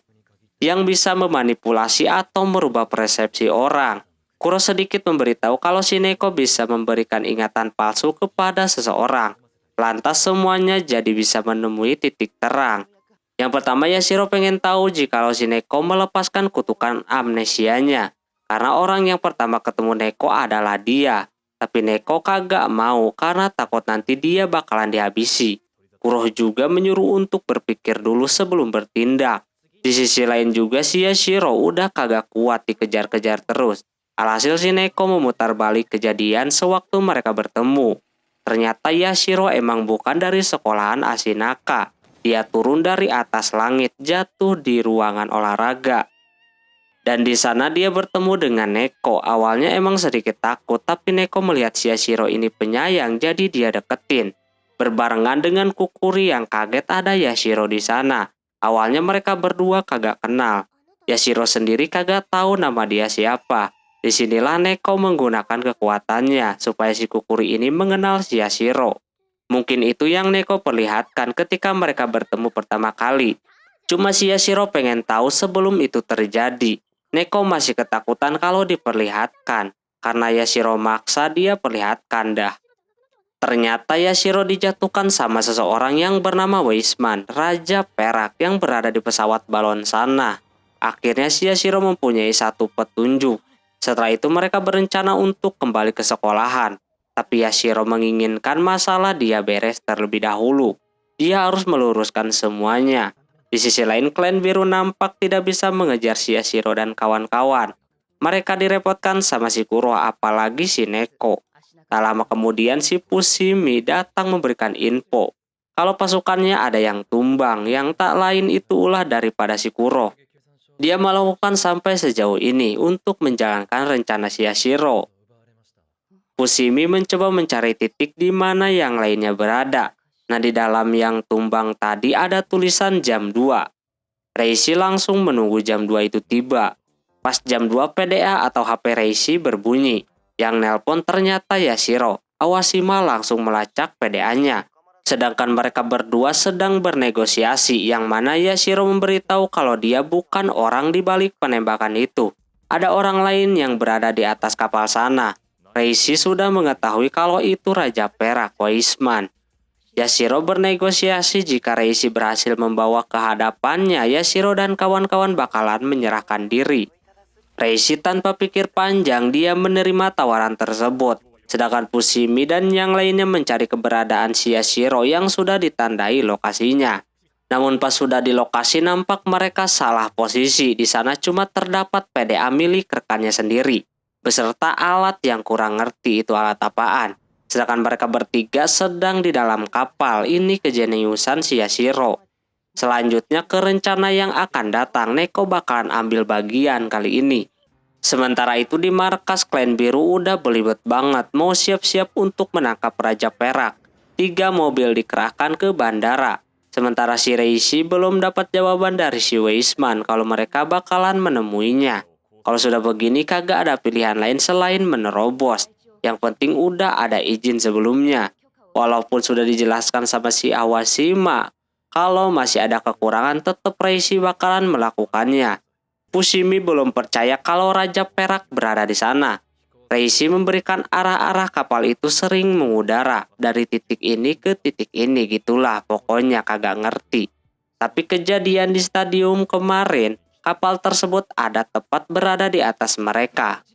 S1: Yang bisa memanipulasi atau merubah persepsi orang. Kuro sedikit memberitahu kalau si Neko bisa memberikan ingatan palsu kepada seseorang. Lantas semuanya jadi bisa menemui titik terang. Yang pertama Yashiro pengen tahu jikalau si Neko melepaskan kutukan amnesianya. Karena orang yang pertama ketemu Neko adalah dia. Tapi Neko kagak mau karena takut nanti dia bakalan dihabisi. Kuro juga menyuruh untuk berpikir dulu sebelum bertindak. Di sisi lain juga si Yashiro udah kagak kuat dikejar-kejar terus. Alhasil si Neko memutar balik kejadian sewaktu mereka bertemu. Ternyata Yashiro emang bukan dari sekolahan Ashinaka. Dia turun dari atas langit jatuh di ruangan olahraga. Dan di sana dia bertemu dengan Neko. Awalnya emang sedikit takut, tapi Neko melihat si Yashiro ini penyayang, jadi dia deketin. Berbarengan dengan Kukuri yang kaget ada Yashiro di sana. Awalnya mereka berdua kagak kenal. Yashiro sendiri kagak tahu nama dia siapa. Disinilah Neko menggunakan kekuatannya supaya si Kukuri ini mengenal si Yashiro. Mungkin itu yang Neko perlihatkan ketika mereka bertemu pertama kali. Cuma si Yashiro pengen tahu sebelum itu terjadi. Neko masih ketakutan kalau diperlihatkan, karena Yashiro maksa dia perlihatkan dah. Ternyata Yashiro dijatuhkan sama seseorang yang bernama Weisman, Raja Perak yang berada di pesawat balon sana. Akhirnya si Yashiro mempunyai satu petunjuk. Setelah itu mereka berencana untuk kembali ke sekolahan. Tapi Yashiro menginginkan masalah dia beres terlebih dahulu. Dia harus meluruskan semuanya. Di sisi lain, klan biru nampak tidak bisa mengejar si Yashiro dan kawan-kawan. Mereka direpotkan sama si Kuro, apalagi si Neko. Tak lama kemudian si Fushimi datang memberikan info kalau pasukannya ada yang tumbang, yang tak lain itu ulah daripada si Kuro. Dia melakukan sampai sejauh ini untuk menjalankan rencana si Yashiro. Fushimi mencoba mencari titik di mana yang lainnya berada. Nah, di dalam yang tumbang tadi ada tulisan jam 2. Reishi langsung menunggu jam 2 itu tiba. Pas jam 2 PDA atau HP Reishi berbunyi. Yang nelpon ternyata Yashiro. Awashima langsung melacak PDA-nya. Sedangkan mereka berdua sedang bernegosiasi, yang mana Yashiro memberitahu kalau dia bukan orang di balik penembakan itu. Ada orang lain yang berada di atas kapal sana. Reishi sudah mengetahui kalau itu Raja Perak, Weisman. Yashiro bernegosiasi jika Reishi berhasil membawa ke hadapannya, Yashiro dan kawan-kawan bakalan menyerahkan diri. Reishi tanpa pikir panjang dia menerima tawaran tersebut. Sedangkan Fushimi dan yang lainnya mencari keberadaan si Yashiro yang sudah ditandai lokasinya. Namun pas sudah di lokasi nampak mereka salah posisi. Di sana cuma terdapat PDA milik rekannya sendiri, beserta alat yang kurang ngerti itu alat apaan. Sedangkan mereka bertiga sedang di dalam kapal. Ini kejeniusan si Yashiro. Selanjutnya ke rencana yang akan datang, Neko bakalan ambil bagian kali ini. Sementara itu di markas klan biru udah belibet banget, mau siap-siap untuk menangkap Raja Perak. 3 mobil dikerahkan ke bandara. Sementara si Reishi belum dapat jawaban dari si Weisman kalau mereka bakalan menemuinya. Kalau sudah begini kagak ada pilihan lain selain menerobos. Yang penting udah ada izin sebelumnya. Walaupun sudah dijelaskan sama si Awashima, kalau masih ada kekurangan tetap Reishi bakalan melakukannya. Fushimi belum percaya kalau Raja Perak berada di sana. Reishi memberikan arah-arah kapal itu sering mengudara dari titik ini ke titik ini, gitulah pokoknya kagak ngerti. Tapi kejadian di stadium kemarin, kapal tersebut ada tepat berada di atas mereka.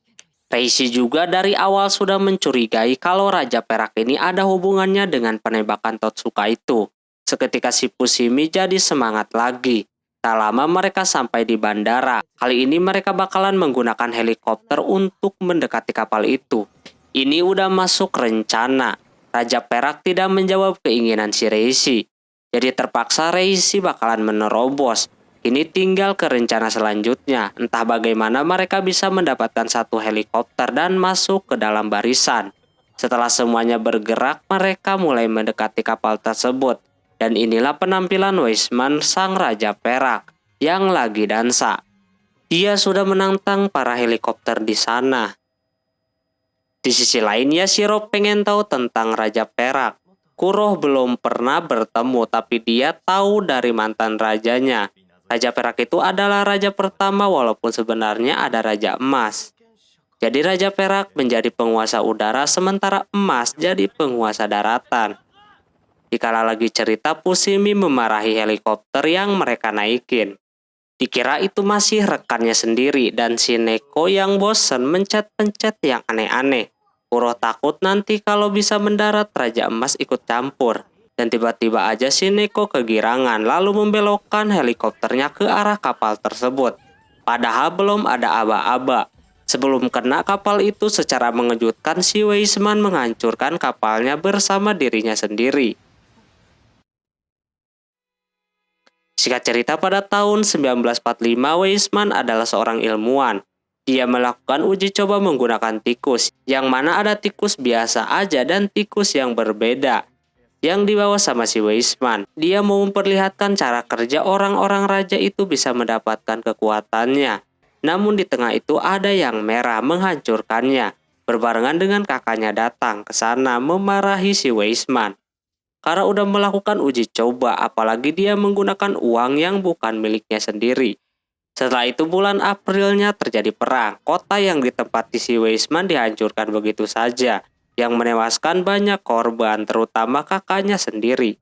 S1: Reishi juga dari awal sudah mencurigai kalau Raja Perak ini ada hubungannya dengan penembakan Totsuka itu. Seketika si Fushimi jadi semangat lagi. Tak lama mereka sampai di bandara. Kali ini mereka bakalan menggunakan helikopter untuk mendekati kapal itu. Ini udah masuk rencana. Raja Perak tidak menjawab keinginan si Reishi. Jadi terpaksa Reishi bakalan menerobos. Ini tinggal ke rencana selanjutnya. Entah bagaimana mereka bisa mendapatkan satu helikopter dan masuk ke dalam barisan. Setelah semuanya bergerak, mereka mulai mendekati kapal tersebut. Dan inilah penampilan Weisman sang Raja Perak yang lagi dansa. Dia sudah menantang para helikopter di sana. Di sisi lain, Yashiro pengen tahu tentang Raja Perak. Kuro belum pernah bertemu, tapi dia tahu dari mantan rajanya. Raja Perak itu adalah raja pertama walaupun sebenarnya ada Raja Emas. Jadi Raja Perak menjadi penguasa udara sementara Emas jadi penguasa daratan. Dikala lagi cerita, Fushimi memarahi helikopter yang mereka naikin. Dikira itu masih rekannya sendiri dan si Neko yang bosen mencet-pencet yang aneh-aneh. Kuro takut nanti kalau bisa mendarat Raja Emas ikut campur. Dan tiba-tiba aja si Neko kegirangan lalu membelokkan helikopternya ke arah kapal tersebut. Padahal belum ada aba-aba. Sebelum kena kapal itu secara mengejutkan si Weisman menghancurkan kapalnya bersama dirinya sendiri. Singkat cerita, pada tahun 1945, Weisman adalah seorang ilmuwan. Dia melakukan uji coba menggunakan tikus, yang mana ada tikus biasa aja dan tikus yang berbeda yang dibawa sama si Weisman. Dia mau memperlihatkan cara kerja orang-orang raja itu bisa mendapatkan kekuatannya. Namun di tengah itu ada yang merah menghancurkannya. Berbarengan dengan kakaknya datang ke sana memarahi si Weisman karena udah melakukan uji coba, apalagi dia menggunakan uang yang bukan miliknya sendiri. Setelah itu bulan Aprilnya terjadi perang. Kota yang ditempati si Weisman dihancurkan begitu saja, yang menewaskan banyak korban, terutama kakaknya sendiri.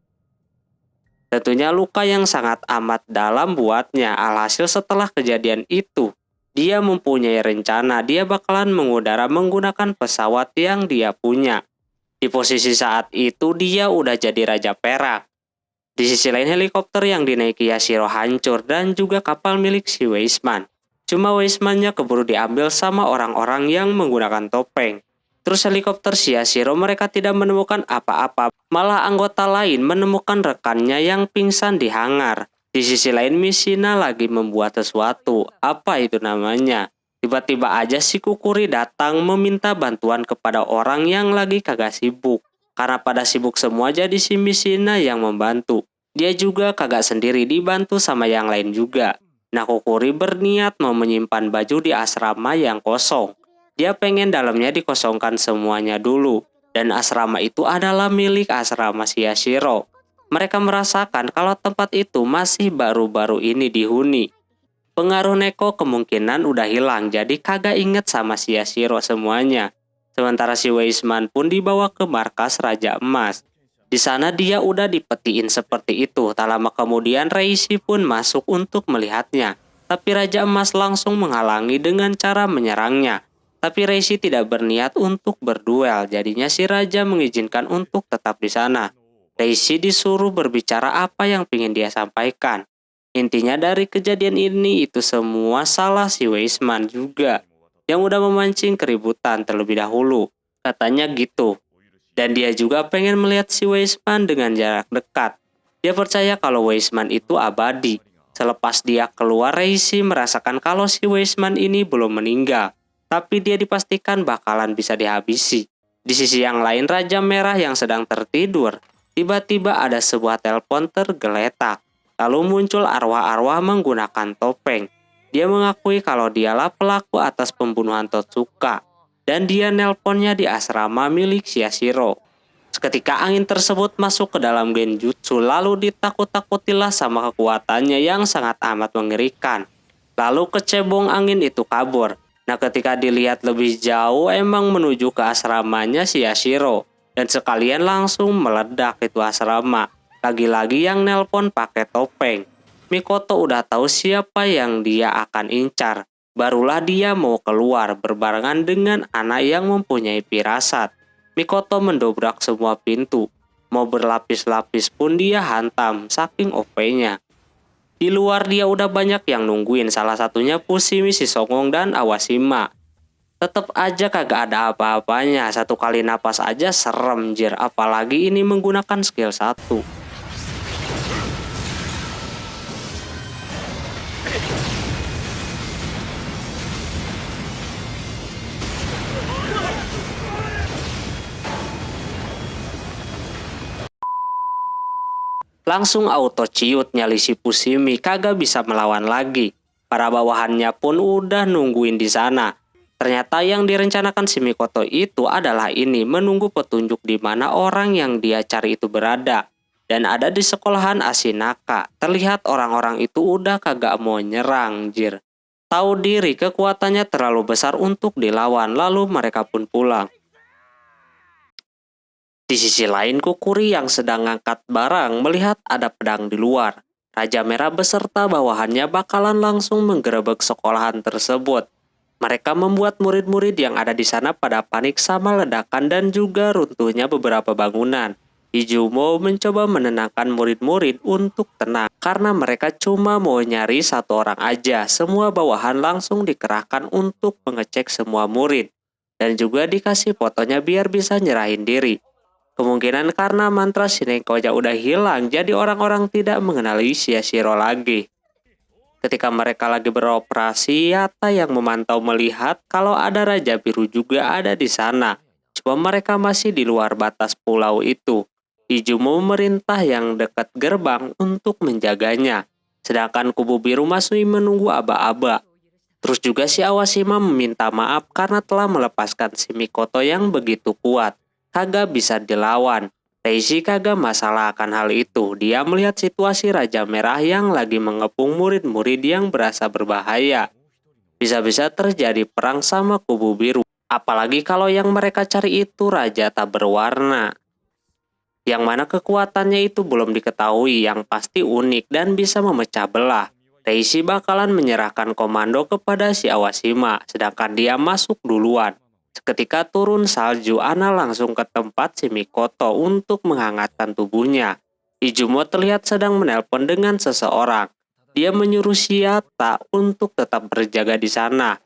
S1: Tentunya luka yang sangat amat dalam buatnya. Alhasil setelah kejadian itu, dia mempunyai rencana dia bakalan mengudara menggunakan pesawat yang dia punya. Di posisi saat itu dia udah jadi Raja Perak. Di sisi lain helikopter yang dinaiki Yashiro hancur dan juga kapal milik si Weisman. Cuma Weismannya keburu diambil sama orang-orang yang menggunakan topeng. Terus helikopter si Yashiro mereka tidak menemukan apa-apa. Malah anggota lain menemukan rekannya yang pingsan di hangar. Di sisi lain Mishina lagi membuat sesuatu. Apa itu namanya? Tiba-tiba aja si Kukuri datang meminta bantuan kepada orang yang lagi kagak sibuk. Karena pada sibuk semua jadi si Mishina yang membantu. Dia juga kagak sendiri, dibantu sama yang lain juga. Nah Kukuri berniat mau menyimpan baju di asrama yang kosong. Dia pengen dalamnya dikosongkan semuanya dulu. Dan asrama itu adalah milik asrama si Yashiro. Mereka merasakan kalau tempat itu masih baru-baru ini dihuni. Pengaruh Neko kemungkinan udah hilang, jadi kagak inget sama si Yashiro semuanya. Sementara si Weisman pun dibawa ke markas Raja Emas. Di sana dia udah dipetiin seperti itu. Tak lama kemudian Reishi pun masuk untuk melihatnya. Tapi Raja Emas langsung menghalangi dengan cara menyerangnya. Tapi Reishi tidak berniat untuk berduel, jadinya si Raja mengizinkan untuk tetap di sana. Reishi disuruh berbicara apa yang ingin dia sampaikan. Intinya dari kejadian ini itu semua salah si Weisman juga yang udah memancing keributan terlebih dahulu. Katanya gitu. Dan dia juga pengen melihat si Weisman dengan jarak dekat. Dia percaya kalau Weisman itu abadi. Selepas dia keluar, Reishi merasakan kalau si Weisman ini belum meninggal. Tapi dia dipastikan bakalan bisa dihabisi. Di sisi yang lain, Raja Merah yang sedang tertidur. Tiba-tiba ada sebuah telepon tergeletak. Lalu muncul arwah-arwah menggunakan topeng. Dia mengakui kalau dialah pelaku atas pembunuhan Totsuka. Dan dia nelponnya di asrama milik Yashiro. Seketika angin tersebut masuk ke dalam genjutsu, lalu ditakut-takutilah sama kekuatannya yang sangat amat mengerikan. Lalu kecebong angin itu kabur. Nah ketika dilihat lebih jauh emang menuju ke asramanya si Yashiro. Dan sekalian langsung meledak itu asrama. Lagi-lagi yang nelpon pakai topeng. Mikoto udah tahu siapa yang dia akan incar. Barulah dia mau keluar berbarengan dengan anak yang mempunyai firasat. Mikoto mendobrak semua pintu. Mau berlapis-lapis pun dia hantam saking OP-nya. Di luar dia udah banyak yang nungguin, salah satunya Fushimi, Shisongong, dan Awashima. Tetep aja kagak ada apa-apanya, satu kali napas aja serem jir, apalagi ini menggunakan skill 1. Langsung auto ciut nyali si Fushimi, kagak bisa melawan lagi. Para bawahannya pun udah nungguin di sana. Ternyata yang direncanakan si Mikoto itu adalah ini, menunggu petunjuk di mana orang yang dia cari itu berada. Dan ada di sekolahan Ashinaka. Terlihat orang-orang itu udah kagak mau nyerang jir. Tahu diri kekuatannya terlalu besar untuk dilawan, lalu mereka pun pulang. Di sisi lain, Kukuri yang sedang ngangkat barang melihat ada pedang di luar. Raja Merah beserta bawahannya bakalan langsung menggerebek sekolahan tersebut. Mereka membuat murid-murid yang ada di sana pada panik sama ledakan dan juga runtuhnya beberapa bangunan. Izumo mencoba menenangkan murid-murid untuk tenang karena mereka cuma mau nyari satu orang aja. Semua bawahan langsung dikerahkan untuk mengecek semua murid dan juga dikasih fotonya biar bisa nyerahin diri. Kemungkinan karena mantra Shinekoja udah hilang, jadi orang-orang tidak mengenali si Yashiro lagi. Ketika mereka lagi beroperasi, Yatta yang memantau melihat kalau ada Raja Biru juga ada di sana. Cuma mereka masih di luar batas pulau itu. Izumo memerintah yang dekat gerbang untuk menjaganya. Sedangkan kubu biru masih menunggu aba-aba. Terus juga si Awashima meminta maaf karena telah melepaskan si Mikoto yang begitu kuat. Kagak bisa dilawan. Reishi kagak masalah akan hal itu. Dia melihat situasi Raja Merah yang lagi mengepung murid-murid yang berasa berbahaya. Bisa-bisa terjadi perang sama kubu biru. Apalagi kalau yang mereka cari itu Raja tak berwarna. Yang mana kekuatannya itu belum diketahui, yang pasti unik dan bisa memecah belah. Reishi bakalan menyerahkan komando kepada si Awashima, sedangkan dia masuk duluan. Seketika turun salju, Ana langsung ke tempat si Mikoto untuk menghangatkan tubuhnya. Izumo terlihat sedang menelpon dengan seseorang. Dia menyuruh Shiata untuk tetap berjaga di sana.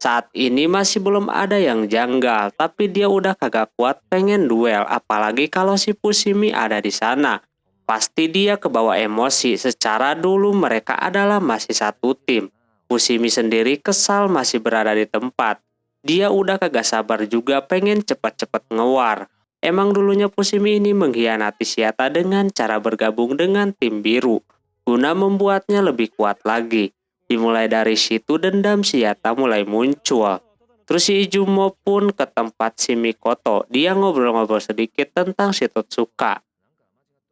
S1: Saat ini masih belum ada yang janggal, tapi dia udah kagak kuat pengen duel, apalagi kalau si Fushimi ada di sana. Pasti dia kebawa emosi, secara dulu mereka adalah masih satu tim. Fushimi sendiri kesal masih berada di tempat. Dia udah kagak sabar juga pengen cepat-cepat ngewar. Emang dulunya Fushimi ini mengkhianati Shiata dengan cara bergabung dengan tim biru, guna membuatnya lebih kuat lagi. Dimulai dari situ dendam Shiata mulai muncul. Terus si Izumo pun ke tempat si Mikoto. Dia ngobrol-ngobrol sedikit tentang si Totsuka.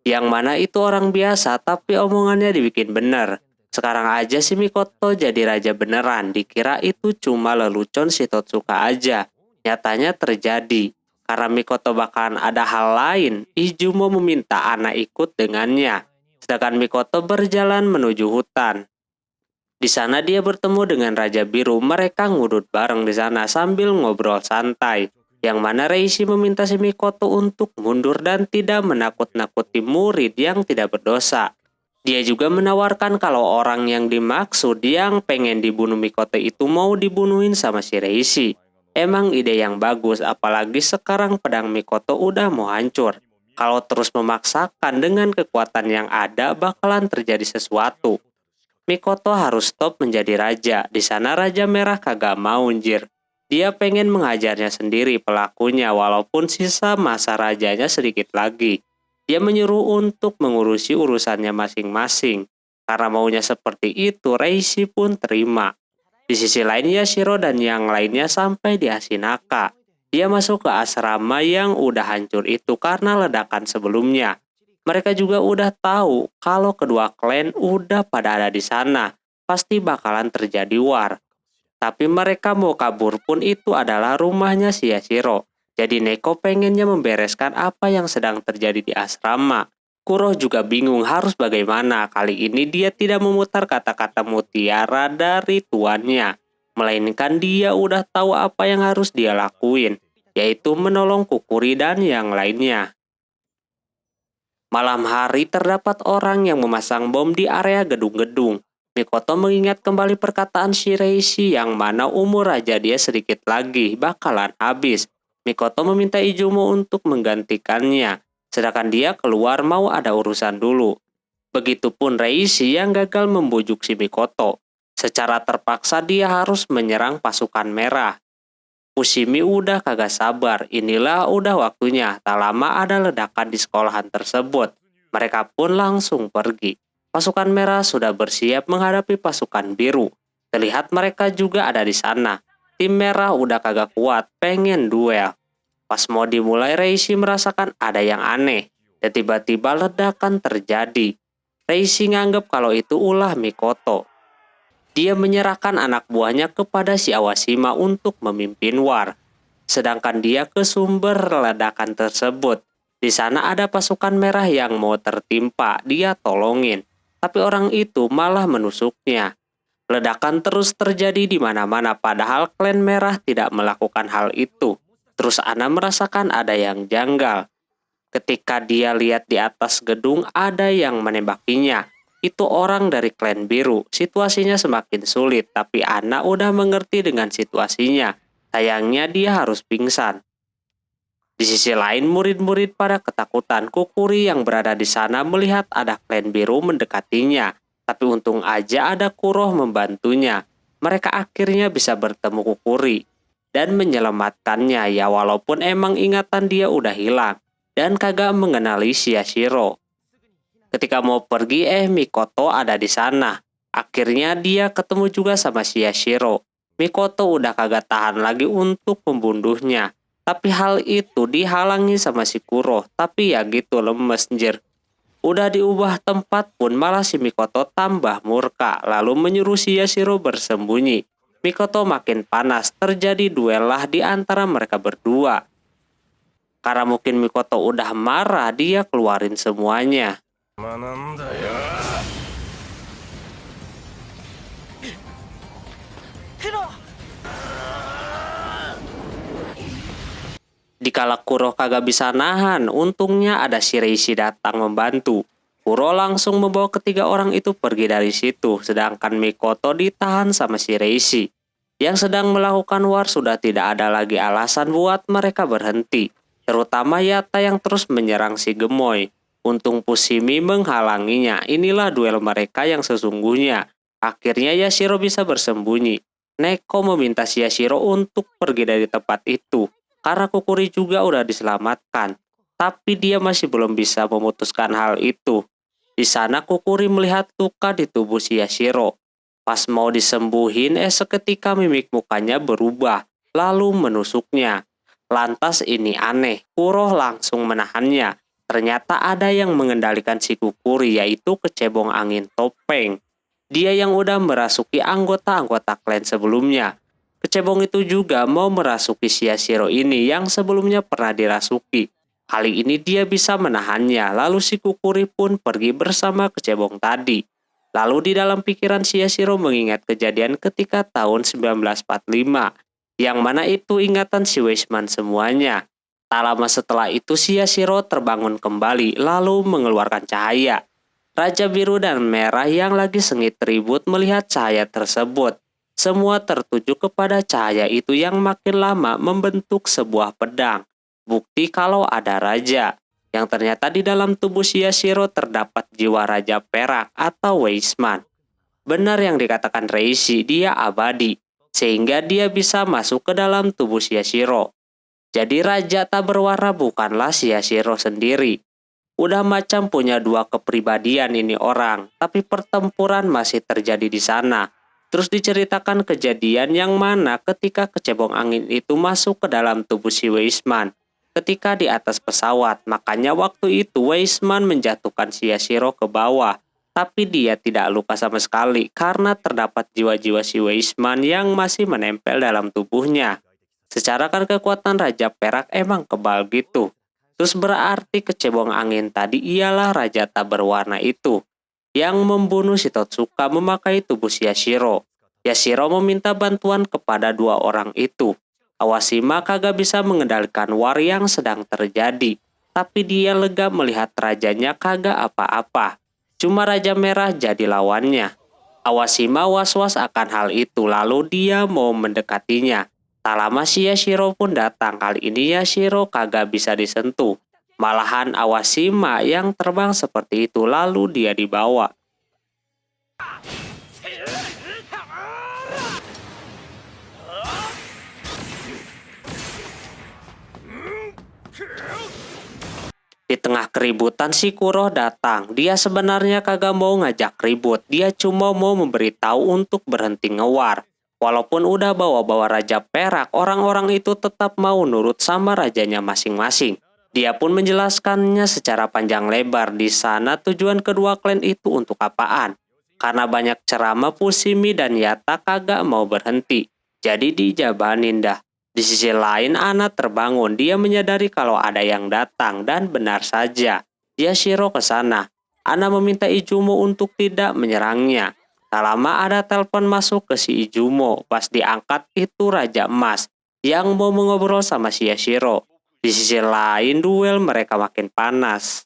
S1: Yang mana itu orang biasa tapi omongannya dibikin bener. Sekarang aja si Mikoto jadi raja beneran. Dikira itu cuma lelucon si Totsuka aja. Nyatanya terjadi. Karena Mikoto bakalan ada hal lain, Izumo meminta Ana ikut dengannya. Sedangkan Mikoto berjalan menuju hutan. Di sana dia bertemu dengan Raja Biru. Mereka ngudut bareng di sana sambil ngobrol santai. Yang mana Reishi meminta si Mikoto untuk mundur dan tidak menakut-nakuti murid yang tidak berdosa. Dia juga menawarkan kalau orang yang dimaksud yang pengen dibunuh Mikoto itu mau dibunuhin sama si Reishi. Emang ide yang bagus, apalagi sekarang pedang Mikoto udah mau hancur. Kalau terus memaksakan dengan kekuatan yang ada bakalan terjadi sesuatu. Mikoto harus stop menjadi raja. Di sana Raja Merah kagak mau anjir. Dia pengen menghajarnya sendiri pelakunya walaupun sisa masa rajanya sedikit lagi. Dia menyuruh untuk mengurusi urusannya masing-masing. Karena maunya seperti itu, Reishi pun terima. Di sisi lain Yashiro dan yang lainnya sampai di Asinaka. Dia masuk ke asrama yang udah hancur itu karena ledakan sebelumnya. Mereka juga udah tahu kalau kedua klan udah pada ada di sana. Pasti bakalan terjadi war. Tapi mereka mau kabur pun itu adalah rumahnya si Yashiro. Jadi Neko pengennya membereskan apa yang sedang terjadi di asrama. Kuro juga bingung harus bagaimana. Kali ini dia tidak memutar kata-kata mutiara dari tuannya. Melainkan dia udah tahu apa yang harus dia lakuin. Yaitu menolong Kukuri dan yang lainnya. Malam hari terdapat orang yang memasang bom di area gedung-gedung. Mikoto mengingat kembali perkataan Shireishi yang mana umur raja dia sedikit lagi bakalan habis. Mikoto meminta Izumo untuk menggantikannya, sedangkan dia keluar mau ada urusan dulu. Begitupun Reishi yang gagal membujuk si Mikoto. Secara terpaksa dia harus menyerang pasukan merah. Fushimi udah kagak sabar, inilah udah waktunya. Tak lama ada ledakan di sekolahan tersebut. Mereka pun langsung pergi. Pasukan merah sudah bersiap menghadapi pasukan biru. Terlihat mereka juga ada di sana. Tim merah udah kagak kuat, pengen duel. Pas mau dimulai, Reishi merasakan ada yang aneh. Dan tiba-tiba ledakan terjadi. Reishi nganggep kalau itu ulah Mikoto. Dia menyerahkan anak buahnya kepada si Awashima untuk memimpin war. Sedangkan dia ke sumber ledakan tersebut. Di sana ada pasukan merah yang mau tertimpa, dia tolongin. Tapi orang itu malah menusuknya. Ledakan terus terjadi di mana-mana padahal klan merah tidak melakukan hal itu. Terus Ana merasakan ada yang janggal. Ketika dia lihat di atas gedung ada yang menembakinya. Itu orang dari klan biru. Situasinya semakin sulit, tapi Ana udah mengerti dengan situasinya. Sayangnya dia harus pingsan. Di sisi lain, murid-murid pada ketakutan. Kukuri yang berada di sana melihat ada klan biru mendekatinya. Tapi untung aja ada Kuroh membantunya. Mereka akhirnya bisa bertemu Kukuri dan menyelamatkannya, ya walaupun emang ingatan dia udah hilang dan kagak mengenali Shiyashiro. Ketika mau pergi, Mikoto ada di sana. Akhirnya dia ketemu juga sama Shiyashiro. Mikoto udah kagak tahan lagi untuk membunuhnya. Tapi hal itu dihalangi sama si Kuroh. Tapi ya gitu, lemes njir. Udah diubah tempat pun malah si Mikoto tambah murka. Lalu menyuruh Shiyashiro bersembunyi. Mikoto makin panas. Terjadi duel lah di antara mereka berdua. Karena mungkin Mikoto udah marah, dia keluarin semuanya. Dikala Kuro kagak bisa nahan, untungnya ada Shiraishi datang membantu. Kuro langsung membawa ketiga orang itu pergi dari situ, sedangkan Mikoto ditahan sama Shiraishi. Yang sedang melakukan war sudah tidak ada lagi alasan buat mereka berhenti, terutama Yata yang terus menyerang si Gemoy. Untung Fushimi menghalanginya. Inilah duel mereka yang sesungguhnya. Akhirnya Yashiro bisa bersembunyi. Neko meminta Yashiro untuk pergi dari tempat itu, karena Kukuri juga udah diselamatkan. Tapi dia masih belum bisa memutuskan hal itu. Di sana Kukuri melihat luka di tubuh Yashiro. Pas mau disembuhin, seketika mimik mukanya berubah, lalu menusuknya. Lantas ini aneh, Kuroh langsung menahannya. Ternyata ada yang mengendalikan si Kukuri, yaitu kecebong angin topeng. Dia yang udah merasuki anggota-anggota klan sebelumnya. Kecebong itu juga mau merasuki Shiyashiro ini yang sebelumnya pernah dirasuki. Kali ini dia bisa menahannya, lalu si Kukuri pun pergi bersama kecebong tadi. Lalu di dalam pikiran Shiyashiro mengingat kejadian ketika tahun 1945, yang mana itu ingatan si Weisman semuanya. Tak lama setelah itu Shiyashiro terbangun kembali, lalu mengeluarkan cahaya. Raja Biru dan Merah yang lagi sengit ribut melihat cahaya tersebut. Semua tertuju kepada cahaya itu yang makin lama membentuk sebuah pedang. Bukti kalau ada raja. Yang ternyata di dalam tubuh Shiyashiro terdapat jiwa Raja Perak atau Weisman. Benar yang dikatakan Reishi, dia abadi. Sehingga dia bisa masuk ke dalam tubuh Shiyashiro. Jadi raja tak berwarna bukanlah Shiyashiro sendiri. Udah macam punya dua kepribadian ini orang. Tapi pertempuran masih terjadi di sana. Terus diceritakan kejadian yang mana ketika kecebong angin itu masuk ke dalam tubuh si Weisman. Ketika di atas pesawat, makanya waktu itu Weisman menjatuhkan Shiyashiro ke bawah. Tapi dia tidak luka sama sekali karena terdapat jiwa-jiwa si Weisman yang masih menempel dalam tubuhnya. Secara kan kekuatan Raja Perak emang kebal gitu. Terus berarti kecebong angin tadi ialah Raja tak berwarna itu. Yang membunuh si Totsuka memakai tubuh Yashiro. Yashiro meminta bantuan kepada dua orang itu. Awashima kagak bisa mengendalikan war yang sedang terjadi. Tapi dia lega melihat rajanya kagak apa-apa. Cuma Raja Merah jadi lawannya. Awashima was-was akan hal itu, lalu dia mau mendekatinya. Tak lama Yashiro pun datang. Kali ini Yashiro kagak bisa disentuh. Malahan Awashima yang terbang seperti itu, lalu dia dibawa. Di tengah keributan si Kuroh datang. Dia sebenarnya kagak mau ngajak ribut. Dia cuma mau memberitahu untuk berhenti ngewar. Walaupun udah bawa-bawa Raja Perak, orang-orang itu tetap mau nurut sama rajanya masing-masing. Dia pun menjelaskannya secara panjang lebar. Di sana tujuan kedua klan itu untuk apaan. Karena banyak ceramah, Fushimi dan Yata kagak mau berhenti. Jadi dijabanin dah. Di sisi lain, Ana terbangun. Dia menyadari kalau ada yang datang dan benar saja. Yashiro ke sana. Ana meminta Izumo untuk tidak menyerangnya. Tak lama ada telepon masuk ke si Izumo. Pas diangkat itu Raja Emas yang mau mengobrol sama si Yashiro. Di sisi lain, duel mereka makin panas.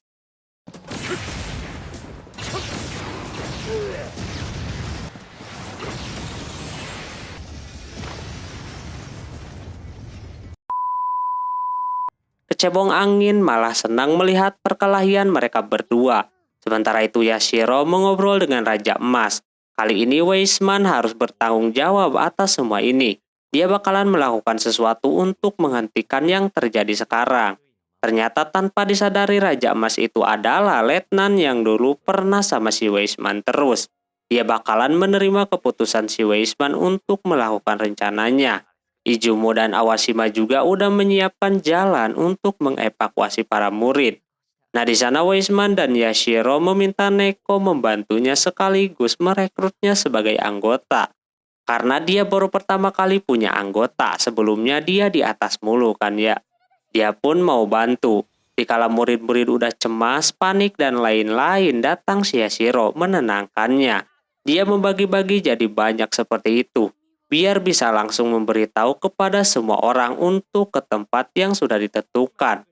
S1: Kecebong angin malah senang melihat perkelahian mereka berdua. Sementara itu Yashiro mengobrol dengan Raja Emas. Kali ini Weisman harus bertanggung jawab atas semua ini. Dia bakalan melakukan sesuatu untuk menghentikan yang terjadi sekarang. Ternyata tanpa disadari Raja Emas itu adalah letnan yang dulu pernah sama si Weisman terus. Dia bakalan menerima keputusan si Weisman untuk melakukan rencananya. Izumo dan Awashima juga udah menyiapkan jalan untuk mengevakuasi para murid. Nah, di sana Weisman dan Yashiro meminta Neko membantunya sekaligus merekrutnya sebagai anggota. Karena dia baru pertama kali punya anggota, sebelumnya dia di atas mulu kan ya. Dia pun mau bantu. Dikala murid-murid udah cemas, panik dan lain-lain, datang si Yashiro menenangkannya. Dia membagi-bagi jadi banyak seperti itu, biar bisa langsung memberitahu kepada semua orang untuk ke tempat yang sudah ditentukan.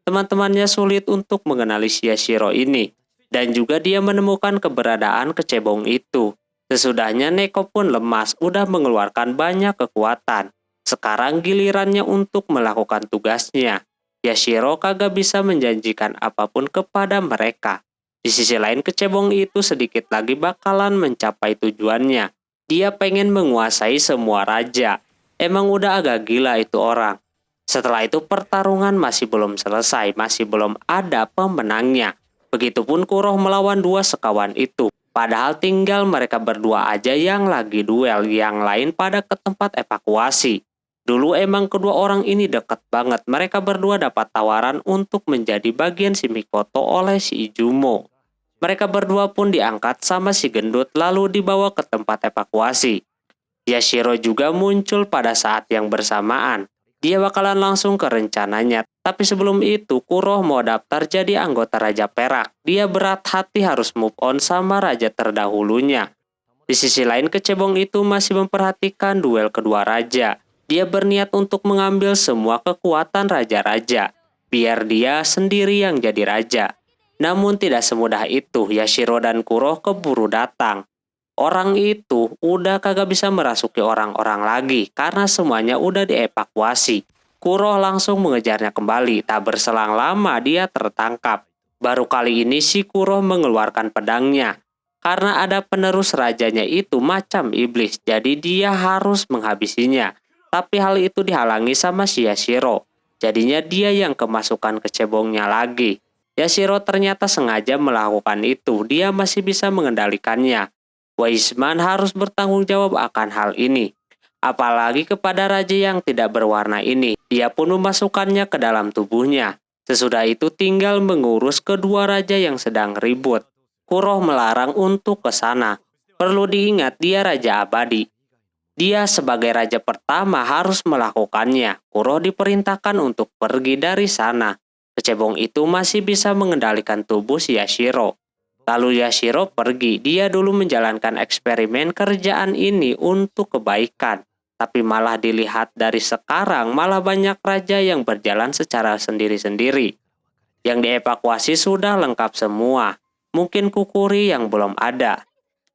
S1: Teman-temannya sulit untuk mengenali si Yashiro ini, dan juga dia menemukan keberadaan kecebong itu. Sesudahnya Neko pun lemas, udah mengeluarkan banyak kekuatan. Sekarang gilirannya untuk melakukan tugasnya. Yashiro kagak bisa menjanjikan apapun kepada mereka. Di sisi lain kecebong itu sedikit lagi bakalan mencapai tujuannya. Dia pengen menguasai semua raja. Emang udah agak gila itu orang. Setelah itu pertarungan masih belum selesai, masih belum ada pemenangnya. Begitupun Kuroh melawan dua sekawan itu. Padahal tinggal mereka berdua aja yang lagi duel, yang lain pada ke tempat evakuasi. Dulu emang kedua orang ini deket banget, mereka berdua dapat tawaran untuk menjadi bagian si Mikoto oleh si Izumo. Mereka berdua pun diangkat sama si gendut lalu dibawa ke tempat evakuasi. Yashiro juga muncul pada saat yang bersamaan. Dia bakalan langsung ke rencananya. Tapi sebelum itu, Kuroh mau daftar jadi anggota Raja Perak. Dia berat hati harus move on sama raja terdahulunya. Di sisi lain, kecebong itu masih memperhatikan duel kedua raja. Dia berniat untuk mengambil semua kekuatan raja-raja, biar dia sendiri yang jadi raja. Namun tidak semudah itu, Yashiro dan Kuroh keburu datang. Orang itu udah kagak bisa merasuki orang-orang lagi karena semuanya udah dievakuasi. Kuroh langsung mengejarnya kembali, tak berselang lama dia tertangkap. Baru kali ini si Kuroh mengeluarkan pedangnya. Karena ada penerus rajanya itu macam iblis, jadi dia harus menghabisinya. Tapi hal itu dihalangi sama si Yashiro. Jadinya dia yang kemasukan kecebongnya lagi. Yashiro ternyata sengaja melakukan itu, dia masih bisa mengendalikannya. Weisman harus bertanggung jawab akan hal ini. Apalagi kepada raja yang tidak berwarna ini, dia pun memasukkannya ke dalam tubuhnya. Sesudah itu tinggal mengurus kedua raja yang sedang ribut. Kuroh melarang untuk ke sana. Perlu diingat dia raja abadi. Dia sebagai raja pertama harus melakukannya. Kuroh diperintahkan untuk pergi dari sana. Kecebong itu masih bisa mengendalikan tubuh si Yashiro. Lalu Yashiro pergi, dia dulu menjalankan eksperimen kerjaan ini untuk kebaikan. Tapi malah dilihat dari sekarang malah banyak raja yang berjalan secara sendiri-sendiri. Yang dievakuasi sudah lengkap semua, mungkin Kukuri yang belum ada.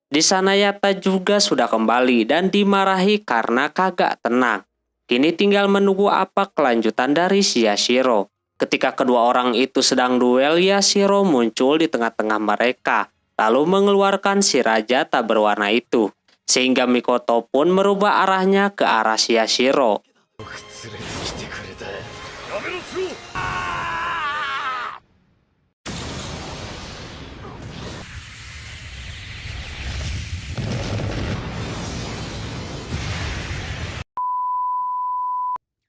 S1: Di sana Yata juga sudah kembali dan dimarahi karena kagak tenang. Kini tinggal menunggu apa kelanjutan dari si Yashiro. Ketika kedua orang itu sedang duel, Yashiro muncul di tengah-tengah mereka, lalu mengeluarkan si raja tak berwarna itu. Sehingga Mikoto pun merubah arahnya ke arah si Yashiro.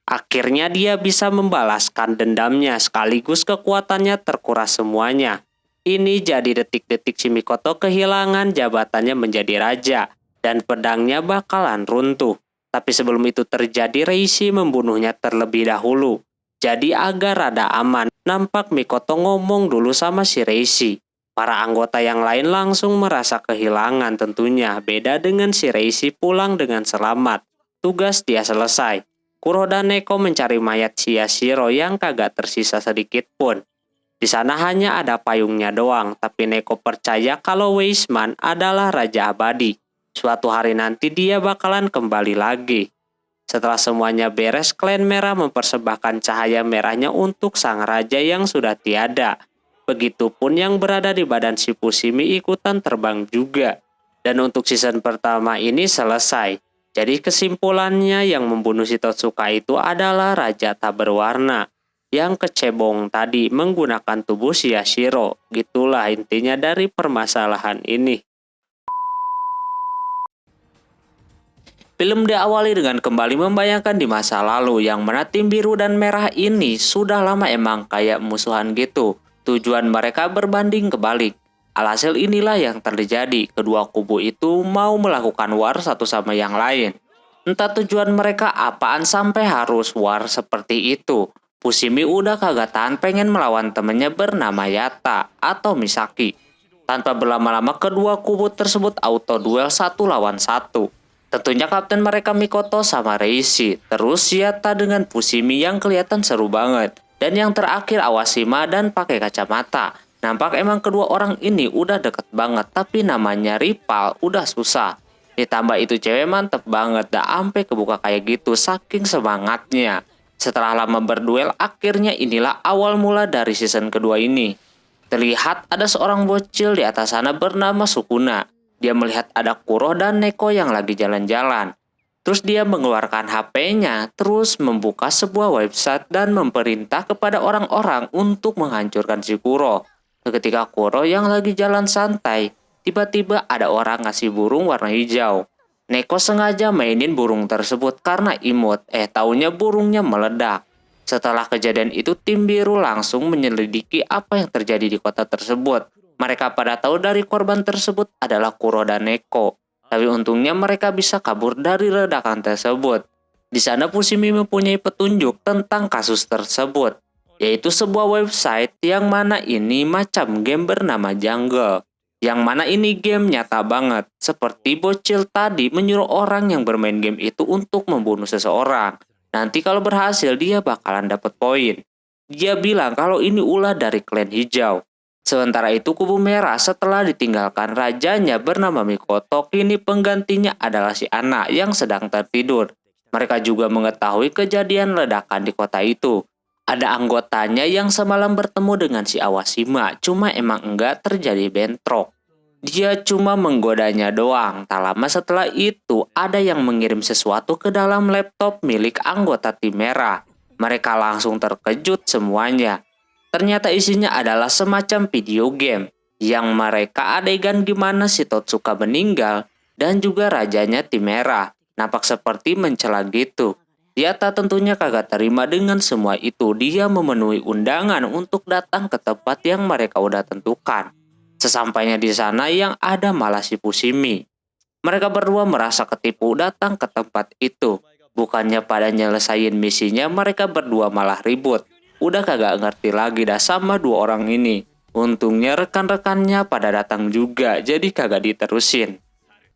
S1: Akhirnya dia bisa membalaskan dendamnya sekaligus kekuatannya terkuras semuanya. Ini jadi detik-detik si Mikoto kehilangan jabatannya menjadi raja dan pedangnya bakalan runtuh. Tapi sebelum itu terjadi, Reishi membunuhnya terlebih dahulu. Jadi agar rada aman, nampak Mikoto ngomong dulu sama si Reishi. Para anggota yang lain langsung merasa kehilangan tentunya, beda dengan si Reishi pulang dengan selamat. Tugas dia selesai. Kuroh dan Neko mencari mayat si Yashiro yang kagak tersisa sedikit pun. Di sana hanya ada payungnya doang, tapi Neko percaya kalau Weisman adalah raja abadi. Suatu hari nanti dia bakalan kembali lagi. Setelah semuanya beres, klan merah mempersembahkan cahaya merahnya untuk sang raja yang sudah tiada. Begitupun yang berada di badan si Fushimi ikutan terbang juga. Dan untuk season pertama ini selesai. Jadi kesimpulannya yang membunuh si Totsuka itu adalah raja tak berwarna. Yang kecebong tadi menggunakan tubuh si Yashiro. Gitulah intinya dari permasalahan ini. Film diawali dengan kembali membayangkan di masa lalu yang mana tim biru dan merah ini sudah lama emang kayak musuhan gitu. Tujuan mereka berbanding kebalik. Alhasil inilah yang terjadi, kedua kubu itu mau melakukan war satu sama yang lain. Entah tujuan mereka apaan sampai harus war seperti itu. Fushimi udah kagak tahan pengen melawan temennya bernama Yata atau Misaki. Tanpa berlama-lama kedua kubu tersebut auto duel 1 lawan 1. Tentunya kapten mereka Mikoto sama Reishi, terus Yata dengan Fushimi yang kelihatan seru banget. Dan yang terakhir Awashima dan pakai kacamata. Nampak emang kedua orang ini udah deket banget, tapi namanya rival udah susah. Ditambah itu cewek mantep banget, dah ampe kebuka kayak gitu saking semangatnya. Setelah lama berduel, akhirnya inilah awal mula dari season kedua ini. Terlihat ada seorang bocil di atas sana bernama Sukuna. Dia melihat ada Kuro dan Neko yang lagi jalan-jalan. Terus dia mengeluarkan HP-nya, terus membuka sebuah website dan memerintah kepada orang-orang untuk menghancurkan si Kuro. Ketika Kuro yang lagi jalan santai, tiba-tiba ada orang ngasih burung warna hijau. Neko sengaja mainin burung tersebut karena imut, taunya burungnya meledak. Setelah kejadian itu tim biru langsung menyelidiki apa yang terjadi di kota tersebut. Mereka pada tahu dari korban tersebut adalah Kuro dan Neko. Tapi untungnya mereka bisa kabur dari ledakan tersebut. Di sana Fushimi mempunyai petunjuk tentang kasus tersebut. Yaitu sebuah website yang mana ini macam game bernama Jungle. Yang mana ini game nyata banget. Seperti bocil tadi menyuruh orang yang bermain game itu untuk membunuh seseorang. Nanti kalau berhasil dia bakalan dapat poin. Dia bilang kalau ini ulah dari klan hijau. Sementara itu kubu merah setelah ditinggalkan rajanya bernama Mikoto, kini penggantinya adalah si anak yang sedang tertidur. Mereka juga mengetahui kejadian ledakan di kota itu. Ada anggotanya yang semalam bertemu dengan si Awashima, cuma emang enggak terjadi bentrok. Dia cuma menggodanya doang. Tak lama setelah itu ada yang mengirim sesuatu ke dalam laptop milik anggota tim merah. Mereka langsung terkejut semuanya. Ternyata isinya adalah semacam video game yang mereka adegan gimana si Totsuka meninggal dan juga rajanya tim merah. Nampak seperti mencela gitu. Yata tentunya kagak terima dengan semua itu. Dia memenuhi undangan untuk datang ke tempat yang mereka udah tentukan. Sesampainya di sana yang ada malah si Fushimi. Mereka berdua merasa ketipu datang ke tempat itu. Bukannya pada nyelesain misinya, mereka berdua malah ribut. Udah kagak ngerti lagi dah sama dua orang ini. Untungnya rekan-rekannya pada datang juga, jadi kagak diterusin.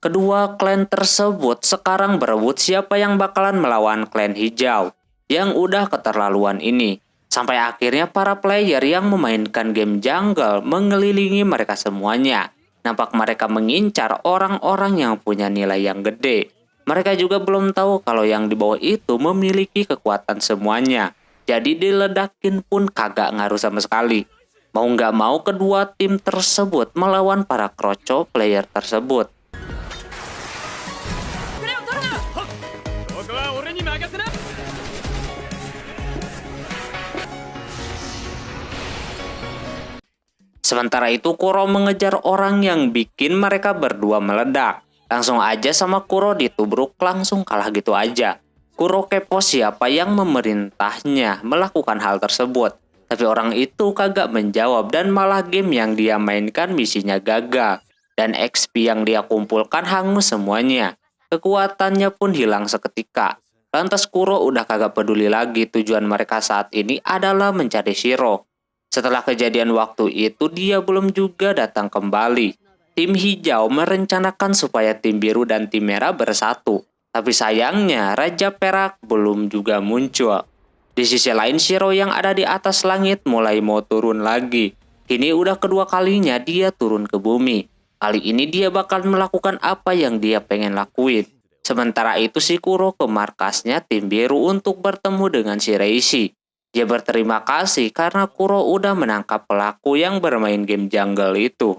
S1: Kedua klan tersebut sekarang berebut siapa yang bakalan melawan klan hijau yang udah keterlaluan ini. Sampai akhirnya para player yang memainkan game Jungle mengelilingi mereka semuanya. Nampak mereka mengincar orang-orang yang punya nilai yang gede. Mereka juga belum tahu kalau yang di bawah itu memiliki kekuatan semuanya. Jadi diledakin pun kagak ngaruh sama sekali. Mau nggak mau kedua tim tersebut melawan para kroco player tersebut. Sementara itu Kuro mengejar orang yang bikin mereka berdua meledak. Langsung aja sama Kuro ditubruk, langsung kalah gitu aja. Kuro kepo siapa yang memerintahnya melakukan hal tersebut. Tapi orang itu kagak menjawab dan malah game yang dia mainkan misinya gagal. Dan XP yang dia kumpulkan hangus semuanya. Kekuatannya pun hilang seketika. Lantas Kuro udah kagak peduli lagi, tujuan mereka saat ini adalah mencari Shiro. Setelah kejadian waktu itu dia belum juga datang kembali. Tim hijau merencanakan supaya tim biru dan tim merah bersatu. Tapi sayangnya Raja Perak belum juga muncul. Di sisi lain Shiro yang ada di atas langit mulai mau turun lagi. Kini udah kedua kalinya dia turun ke bumi. Kali ini dia bakal melakukan apa yang dia pengen lakuin. Sementara itu si Kuro ke markasnya tim biru untuk bertemu dengan si Reishi. Dia berterima kasih karena Kuro udah menangkap pelaku yang bermain game jungle itu.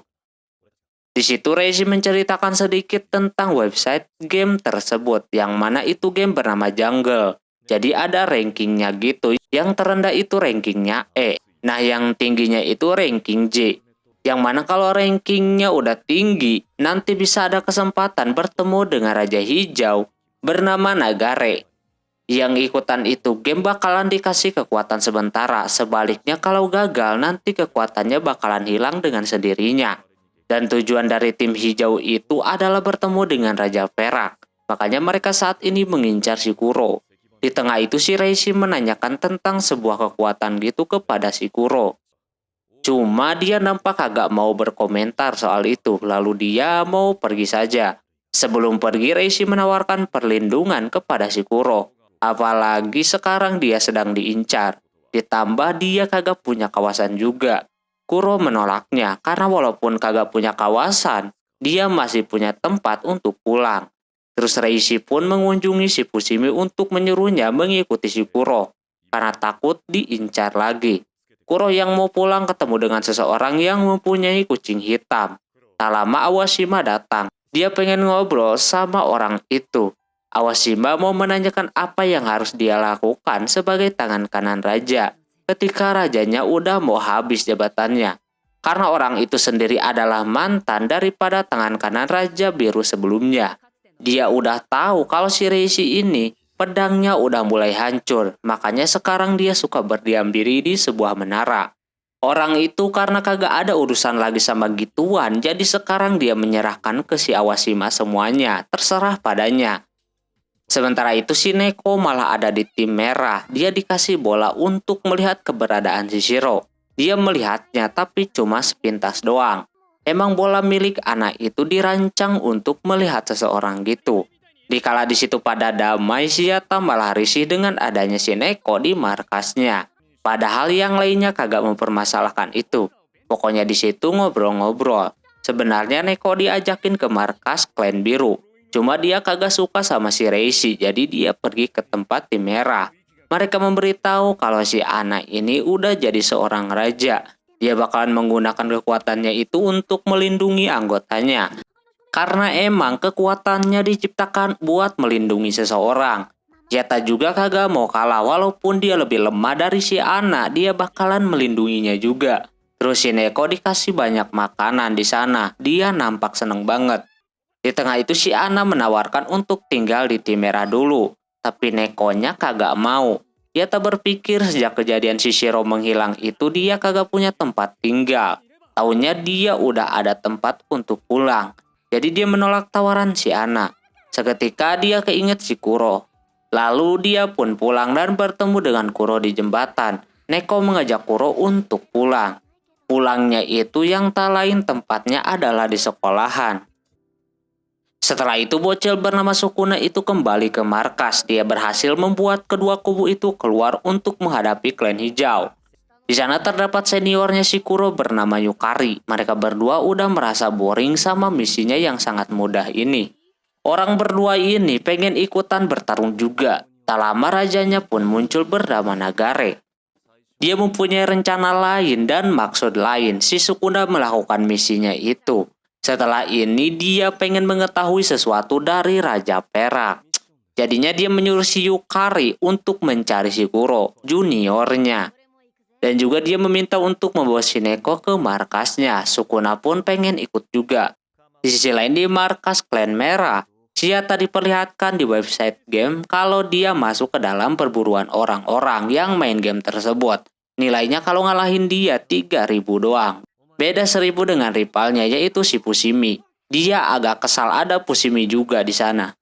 S1: Di situ Reishi menceritakan sedikit tentang website game tersebut, yang mana itu game bernama Jungle. Jadi ada rankingnya gitu, yang terendah itu rankingnya E. Nah yang tingginya itu ranking J. Yang mana kalau rankingnya udah tinggi, nanti bisa ada kesempatan bertemu dengan Raja Hijau bernama Nagare. Yang ikutan itu game bakalan dikasih kekuatan sementara, sebaliknya kalau gagal nanti kekuatannya bakalan hilang dengan sendirinya. Dan tujuan dari tim hijau itu adalah bertemu dengan Raja Perak. Makanya mereka saat ini mengincar si Kuro. Di tengah itu si Reishi menanyakan tentang sebuah kekuatan gitu kepada si Kuro. Cuma dia nampak agak mau berkomentar soal itu, lalu dia mau pergi saja. Sebelum pergi Reishi menawarkan perlindungan kepada si Kuro. Apalagi sekarang dia sedang diincar. Ditambah dia kagak punya kawasan juga. Kuro menolaknya karena walaupun kagak punya kawasan, dia masih punya tempat untuk pulang. Terus Reishi pun mengunjungi si Fushimi untuk menyuruhnya mengikuti si Kuro karena takut diincar lagi. Kuro yang mau pulang ketemu dengan seseorang yang mempunyai kucing hitam. Tak lama Awashima datang. Dia pengen ngobrol sama orang itu. Awashima mau menanyakan apa yang harus dia lakukan sebagai tangan kanan raja ketika rajanya udah mau habis jabatannya. Karena orang itu sendiri adalah mantan daripada tangan kanan Raja Biru sebelumnya. Dia udah tahu kalau si Reishi ini pedangnya udah mulai hancur, makanya sekarang dia suka berdiam diri di sebuah menara. Orang itu karena kagak ada urusan lagi sama gituan, jadi sekarang dia menyerahkan ke si Awashima semuanya, terserah padanya. Sementara itu si Neko malah ada di tim merah. Dia dikasih bola untuk melihat keberadaan si Shiro. Dia melihatnya tapi cuma sepintas doang. Emang bola milik anak itu dirancang untuk melihat seseorang gitu. Dikala di situ pada damai, Shiata malah risih dengan adanya si Neko di markasnya. Padahal yang lainnya kagak mempermasalahkan itu. Pokoknya di situ ngobrol-ngobrol. Sebenarnya Neko diajakin ke markas klan biru. Cuma dia kagak suka sama si Reishi, jadi dia pergi ke tempat tim merah. Mereka memberitahu kalau si anak ini udah jadi seorang raja. Dia bakalan menggunakan kekuatannya itu untuk melindungi anggotanya. Karena emang kekuatannya diciptakan buat melindungi seseorang. Jeta juga kagak mau kalah, walaupun dia lebih lemah dari si anak, dia bakalan melindunginya juga. Terus si Neko dikasih banyak makanan di sana. Dia nampak seneng banget. Di tengah itu si Ana menawarkan untuk tinggal di tim merah dulu, tapi Nekonya kagak mau. Dia tak berpikir sejak kejadian si Shiro menghilang itu dia kagak punya tempat tinggal. Taunya dia udah ada tempat untuk pulang. Jadi dia menolak tawaran si Ana. Seketika dia keinget si Kuro. Lalu dia pun pulang dan bertemu dengan Kuro di jembatan. Neko mengajak Kuro untuk pulang. Pulangnya itu yang tak lain tempatnya adalah di sekolahan. Setelah itu bocil bernama Sukuna itu kembali ke markas. Dia berhasil membuat kedua kubu itu keluar untuk menghadapi klan hijau. Di sana terdapat seniornya si Kuro bernama Yukari. Mereka berdua udah merasa boring sama misinya yang sangat mudah ini. Orang berdua ini pengen ikutan bertarung juga. Tak lama rajanya pun muncul bernama Nagare. Dia mempunyai rencana lain dan maksud lain. Si Sukuna melakukan misinya itu. Setelah ini dia pengen mengetahui sesuatu dari Raja Perak. Jadinya dia menyuruh si Yukari untuk mencari si Kuro, juniornya. Dan juga dia meminta untuk membawa si Neko ke markasnya. Sukuna pun pengen ikut juga. Di sisi lain di markas klan merah, Shiata diperlihatkan di website game kalau dia masuk ke dalam perburuan orang-orang yang main game tersebut. Nilainya kalau ngalahin dia 3.000 doang. Beda 1.000 dengan rivalnya yaitu si Fushimi. Dia agak kesal ada Fushimi juga di sana.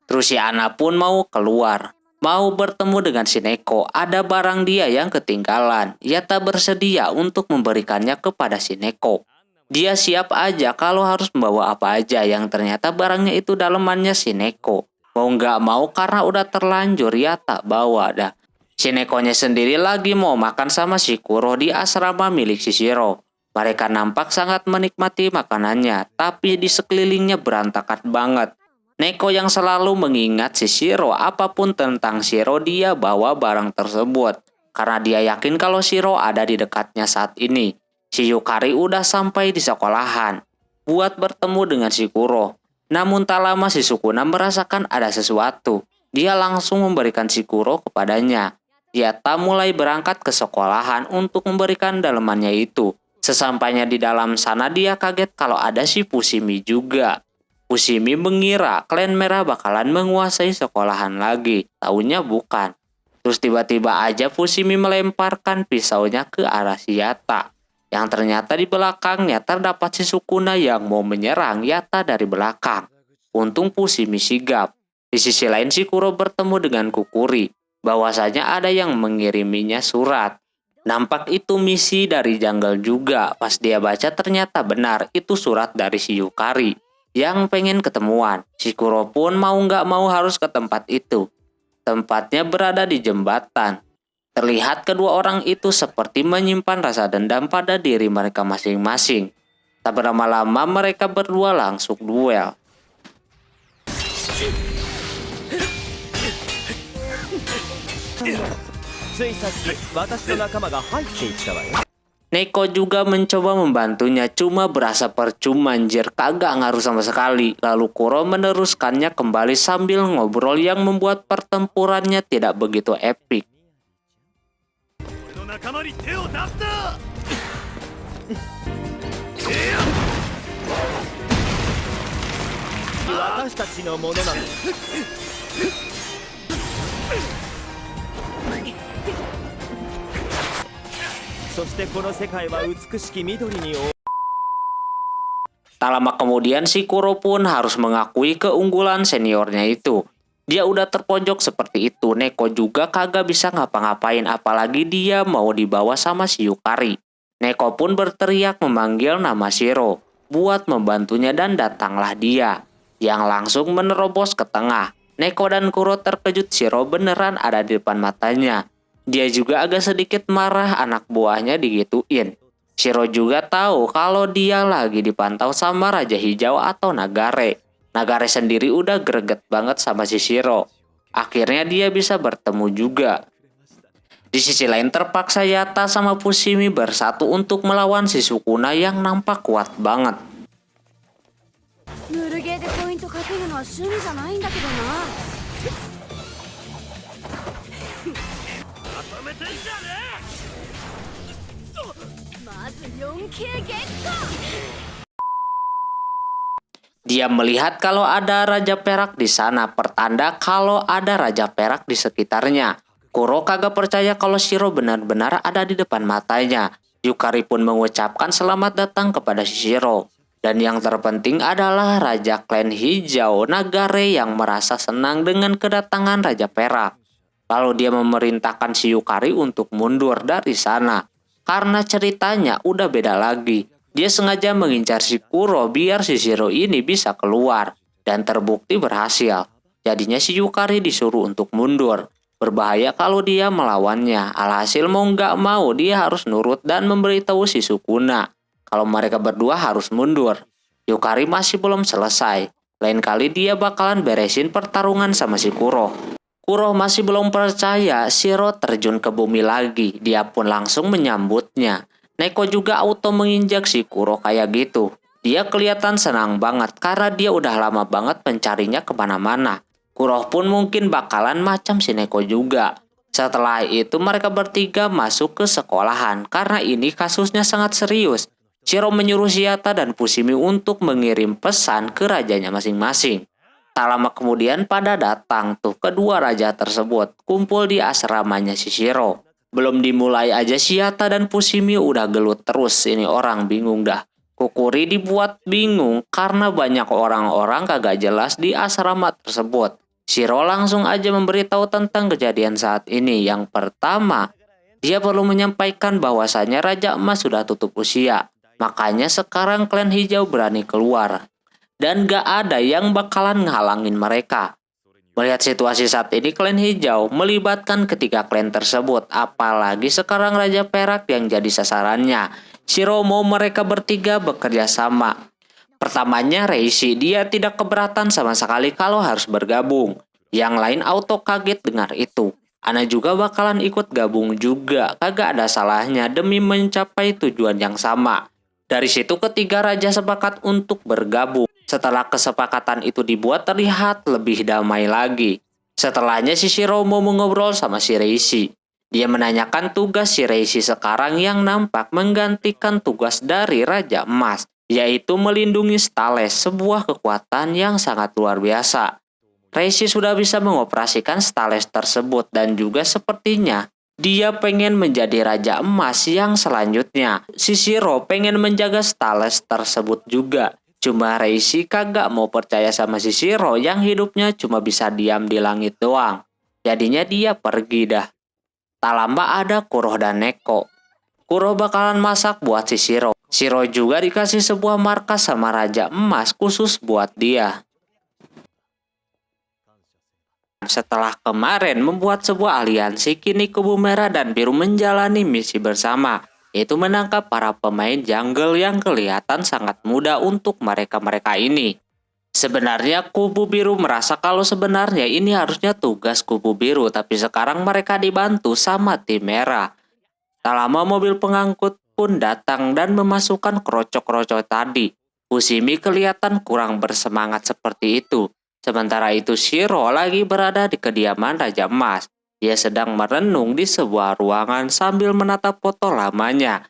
S1: Terus si Ana pun mau keluar. Mau bertemu dengan si Neko. Ada barang dia yang ketinggalan. Ia tak bersedia untuk memberikannya kepada si Neko. Dia siap aja kalau harus membawa apa aja yang ternyata barangnya itu dalemannya si Neko. Mau nggak mau karena udah terlanjur ya tak bawa dah. Si Nekonya sendiri lagi mau makan sama si Kuro di asrama milik si Shiro. Mereka nampak sangat menikmati makanannya, tapi di sekelilingnya berantakan banget. Neko yang selalu mengingat si Shiro, apapun tentang Shiro dia bawa barang tersebut. Karena dia yakin kalau Shiro ada di dekatnya saat ini. Si Yukari udah sampai di sekolahan buat bertemu dengan si Kuro. Namun tak lama si Sukuna merasakan ada sesuatu. Dia langsung memberikan si Kuro kepadanya. Dia tak mulai berangkat ke sekolahan untuk memberikan dalemannya itu. Sesampainya di dalam sana dia kaget kalau ada si Fushimi juga. Fushimi mengira klan merah bakalan menguasai sekolahan lagi. Taunya bukan. Terus tiba-tiba aja Fushimi melemparkan pisaunya ke arah si Yatta. Yang ternyata di belakangnya terdapat si Sukuna yang mau menyerang Yatta dari belakang. Untung Fushimi sigap. Di sisi lain si Kuro bertemu dengan Kukuri. Bahwasanya ada yang mengiriminya surat. Nampak itu misi dari jungle juga. Pas dia baca ternyata benar itu surat dari si Yukari yang pengen ketemuan. Si Kuro pun mau nggak mau harus ke tempat itu. Tempatnya berada di jembatan. Terlihat kedua orang itu seperti menyimpan rasa dendam pada diri mereka masing-masing. Tak berlama-lama mereka berdua langsung duel. Neko juga mencoba membantunya, cuma berasa percuma anjir, kagak ngaruh sama sekali. Lalu Kuro meneruskannya kembali sambil ngobrol yang membuat pertempurannya tidak begitu epik. Tak lama kemudian si Kuro pun harus mengakui keunggulan seniornya itu. Dia udah terpojok seperti itu, Neko juga kagak bisa ngapa-ngapain apalagi dia mau dibawa sama si Yukari. Neko pun berteriak memanggil nama Shiro buat membantunya dan datanglah dia yang langsung menerobos ke tengah. Neko dan Kuro terkejut Shiro beneran ada di depan matanya. Dia juga agak sedikit marah anak buahnya digituin. Shiro juga tahu kalau dia lagi dipantau sama Raja Hijau atau Nagare. Nagare sendiri udah greget banget sama si Shiro. Akhirnya dia bisa bertemu juga. Di sisi lain terpaksa Yatta sama Fushimi bersatu untuk melawan si Sukuna yang nampak kuat banget. Dia melihat kalau ada Raja Perak di sana, pertanda kalau ada Raja Perak di sekitarnya. Kuro kagak percaya kalau Shiro benar-benar ada di depan matanya. Yukari pun mengucapkan selamat datang kepada Shiro. Dan yang terpenting adalah Raja Klan Hijau Nagare yang merasa senang dengan kedatangan Raja Perak. Lalu dia memerintahkan si Yukari untuk mundur dari sana. Karena ceritanya udah beda lagi. Dia sengaja mengincar si Kuro biar si Shiro ini bisa keluar. Dan terbukti berhasil. Jadinya si Yukari disuruh untuk mundur. Berbahaya kalau dia melawannya. Alhasil mau nggak mau dia harus nurut dan memberitahu si Sukuna kalau mereka berdua harus mundur. Yukari masih belum selesai. Lain kali dia bakalan beresin pertarungan sama si Kuro. Kuro masih belum percaya, Shiro terjun ke bumi lagi. Dia pun langsung menyambutnya. Neko juga auto menginjak si Kuro kayak gitu. Dia kelihatan senang banget karena dia udah lama banget mencarinya kemana-mana. Kuro pun mungkin bakalan macam si Neko juga. Setelah itu mereka bertiga masuk ke sekolahan karena ini kasusnya sangat serius. Shiro menyuruh Yatta dan Fushimi untuk mengirim pesan ke rajanya masing-masing. Tak lama kemudian pada datang tuh kedua raja tersebut kumpul di asramanya si Shiro. Belum dimulai aja Yatta dan Fushimi udah gelut terus, ini orang bingung dah. Kukuri dibuat bingung karena banyak orang-orang kagak jelas di asrama tersebut. Shiro langsung aja memberitahu tentang kejadian saat ini. Yang pertama, dia perlu menyampaikan bahwasannya Raja Emas sudah tutup usia. Makanya sekarang klan hijau berani keluar. Dan gak ada yang bakalan ngehalangin mereka. Melihat situasi saat ini klan hijau melibatkan ketiga klan tersebut. Apalagi sekarang Raja Perak yang jadi sasarannya. Shiro mau mereka bertiga bekerja sama. Pertamanya Reishi dia tidak keberatan sama sekali kalau harus bergabung. Yang lain auto kaget dengar itu. Ana juga bakalan ikut gabung juga, kagak ada salahnya demi mencapai tujuan yang sama. Dari situ ketiga raja sepakat untuk bergabung. Setelah kesepakatan itu dibuat terlihat lebih damai lagi. Setelahnya si Shiro mau mengobrol sama si Reishi. Dia menanyakan tugas si Reishi sekarang yang nampak menggantikan tugas dari Raja Emas, yaitu melindungi Stales, sebuah kekuatan yang sangat luar biasa. Reishi sudah bisa mengoperasikan Stales tersebut dan juga sepertinya dia pengen menjadi Raja Emas yang selanjutnya. Si Shiro pengen menjaga Stales tersebut juga. Cuma Reishi kagak mau percaya sama si Shiro yang hidupnya cuma bisa diam di langit doang. Jadinya dia pergi dah. Tak lama ada Kuro dan Neko. Kuro bakalan masak buat si Shiro. Shiro juga dikasih sebuah markas sama Raja Emas khusus buat dia. Setelah kemarin membuat sebuah aliansi, kini kubu merah dan biru menjalani misi bersama, yaitu menangkap para pemain jungle yang kelihatan sangat mudah untuk mereka-mereka ini. Sebenarnya kubu biru merasa kalau sebenarnya ini harusnya tugas kubu biru, tapi sekarang mereka dibantu sama tim merah. Tak lama mobil pengangkut pun datang dan memasukkan krocok-krocok tadi. Fushimi kelihatan kurang bersemangat seperti itu. Sementara itu Shiro lagi berada di kediaman Raja Emas. Dia sedang merenung di sebuah ruangan sambil menatap foto lamanya.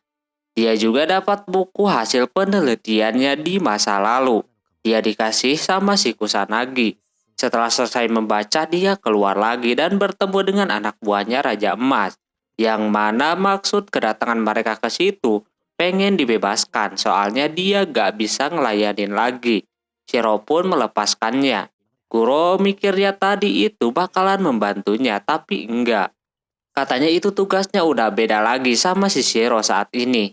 S1: Dia juga dapat buku hasil penelitiannya di masa lalu. Dia dikasih sama si Kusanagi. Setelah selesai membaca, dia keluar lagi dan bertemu dengan anak buahnya Raja Emas. Yang mana maksud kedatangan mereka ke situ pengen dibebaskan, soalnya dia gak bisa ngelayanin lagi. Shiro pun melepaskannya. Kuro mikirnya tadi itu bakalan membantunya, tapi enggak. Katanya itu tugasnya udah beda lagi sama si Shiro saat ini.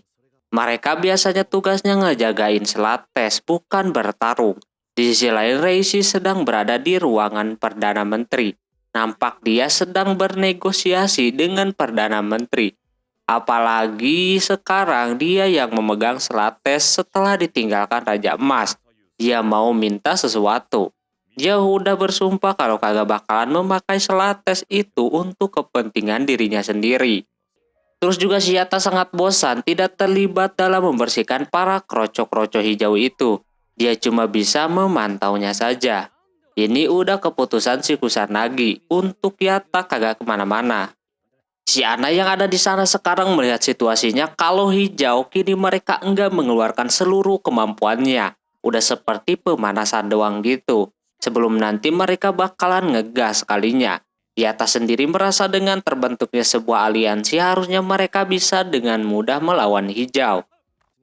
S1: Mereka biasanya tugasnya ngejagain Slates, bukan bertarung. Di sisi lain Reishi sedang berada di ruangan Perdana Menteri. Nampak dia sedang bernegosiasi dengan Perdana Menteri. Apalagi sekarang dia yang memegang Slates setelah ditinggalkan Raja Emas. Dia mau minta sesuatu. Dia udah bersumpah kalau kagak bakalan memakai Slates itu untuk kepentingan dirinya sendiri. Terus juga Shiata sangat bosan tidak terlibat dalam membersihkan para krocok-krocok hijau itu. Dia cuma bisa memantaunya saja. Ini udah keputusan si Kusanagi untuk Yatta kagak kemana-mana. Si Ana yang ada di sana sekarang melihat situasinya kalau hijau kini mereka enggak mengeluarkan seluruh kemampuannya. Udah seperti pemanasan doang gitu. Sebelum nanti mereka bakalan ngegas kalinya. Yatta sendiri merasa dengan terbentuknya sebuah aliansi harusnya mereka bisa dengan mudah melawan hijau.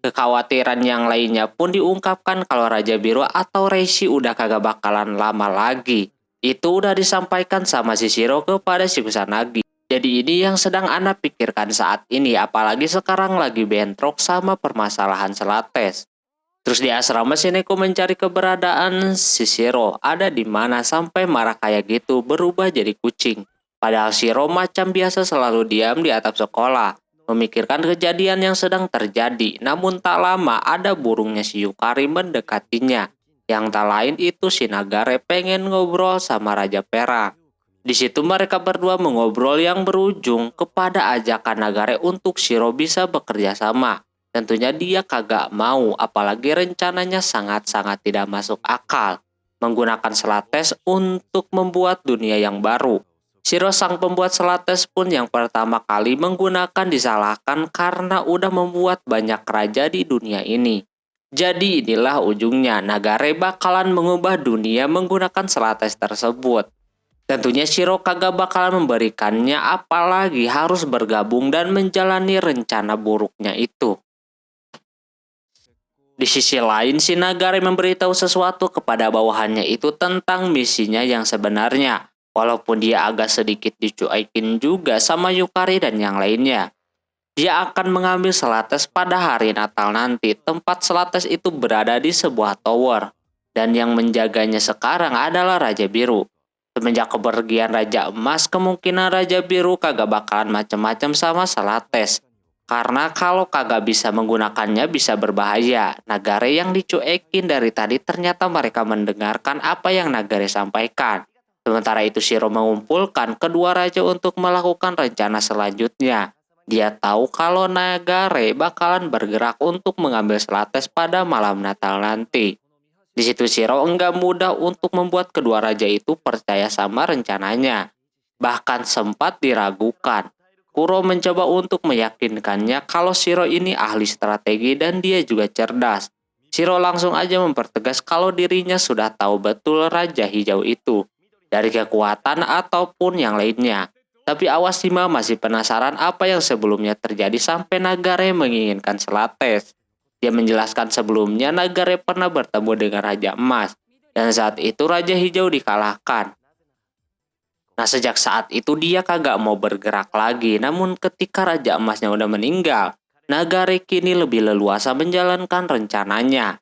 S1: Kekhawatiran yang lainnya pun diungkapkan kalau Raja Biru atau Reishi udah kagak bakalan lama lagi. Itu udah disampaikan sama si Shiro kepada si Kusanagi. Jadi ini yang sedang Ana pikirkan saat ini, apalagi sekarang lagi bentrok sama permasalahan Slates. Terus di asrama si Neko mencari keberadaan si Shiro ada di mana sampai marah kayak gitu berubah jadi kucing. Padahal Shiro macam biasa selalu diam di atap sekolah, memikirkan kejadian yang sedang terjadi. Namun tak lama ada burungnya si Yukari mendekatinya. Yang tak lain itu si Nagare pengen ngobrol sama Raja Perak. Di situ mereka berdua mengobrol yang berujung kepada ajakan Nagare untuk Shiro bisa bekerja sama. Tentunya dia kagak mau, apalagi rencananya sangat-sangat tidak masuk akal. Menggunakan Slates untuk membuat dunia yang baru. Shiro sang pembuat Slates pun yang pertama kali menggunakan disalahkan karena udah membuat banyak raja di dunia ini. Jadi inilah ujungnya, Nagare bakalan mengubah dunia menggunakan Slates tersebut. Tentunya Shiro kagak bakalan memberikannya, apalagi harus bergabung dan menjalani rencana buruknya itu. Di sisi lain, si Nagare memberitahu sesuatu kepada bawahannya itu tentang misinya yang sebenarnya. Walaupun dia agak sedikit dicuekin juga sama Yukari dan yang lainnya. Dia akan mengambil Slates pada hari Natal nanti. Tempat Slates itu berada di sebuah tower. Dan yang menjaganya sekarang adalah Raja Biru. Semenjak kepergian Raja Emas, kemungkinan Raja Biru kagak bakalan macam-macam sama Slates. Karena kalau kagak bisa menggunakannya bisa berbahaya. Nagare yang dicuekin dari tadi ternyata mereka mendengarkan apa yang Nagare sampaikan. Sementara itu Shiro mengumpulkan kedua raja untuk melakukan rencana selanjutnya. Dia tahu kalau Nagare bakalan bergerak untuk mengambil Selates pada malam Natal nanti. Di situ Shiro enggak mudah untuk membuat kedua raja itu percaya sama rencananya. Bahkan sempat diragukan. Kuro mencoba untuk meyakinkannya kalau Shiro ini ahli strategi dan dia juga cerdas. Shiro langsung aja mempertegas kalau dirinya sudah tahu betul Raja Hijau itu, dari kekuatan ataupun yang lainnya. Tapi awas Shima masih penasaran apa yang sebelumnya terjadi sampai Nagare menginginkan Selates. Dia menjelaskan sebelumnya Nagare pernah bertemu dengan Raja Emas, dan saat itu Raja Hijau dikalahkan. Nah sejak saat itu dia kagak mau bergerak lagi, namun ketika Raja Emasnya udah meninggal, Nagare kini lebih leluasa menjalankan rencananya.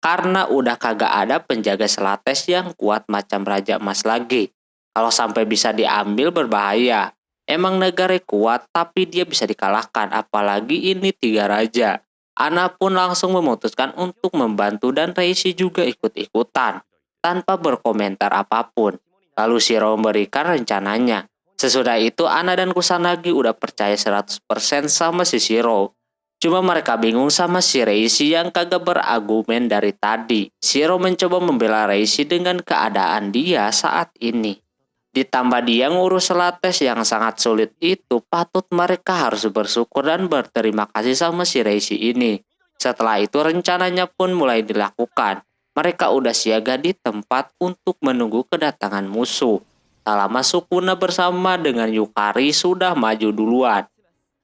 S1: Karena udah kagak ada penjaga Selates yang kuat macam Raja Emas lagi. Kalau sampai bisa diambil berbahaya. Emang Nagare kuat tapi dia bisa dikalahkan, apalagi ini 3 raja. Ana pun langsung memutuskan untuk membantu dan Reishi juga ikut-ikutan, tanpa berkomentar apapun. Lalu Shiro memberikan rencananya. Sesudah itu Ana dan Kusanagi udah percaya 100% sama si Shiro. Cuma mereka bingung sama si Reishi yang kagak berargumen dari tadi. Shiro mencoba membela Reishi dengan keadaan dia saat ini. Ditambah dia ngurus Selates yang sangat sulit itu, patut mereka harus bersyukur dan berterima kasih sama si Reishi ini. Setelah itu rencananya pun mulai dilakukan. Mereka udah siaga di tempat untuk menunggu kedatangan musuh. Tak lama Sukuna bersama dengan Yukari sudah maju duluan.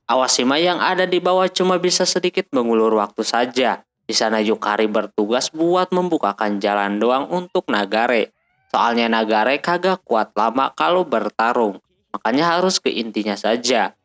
S1: Awashima yang ada di bawah cuma bisa sedikit mengulur waktu saja. Di sana Yukari bertugas buat membukakan jalan doang untuk Nagare. Soalnya Nagare kagak kuat lama kalau bertarung. Makanya harus ke intinya saja.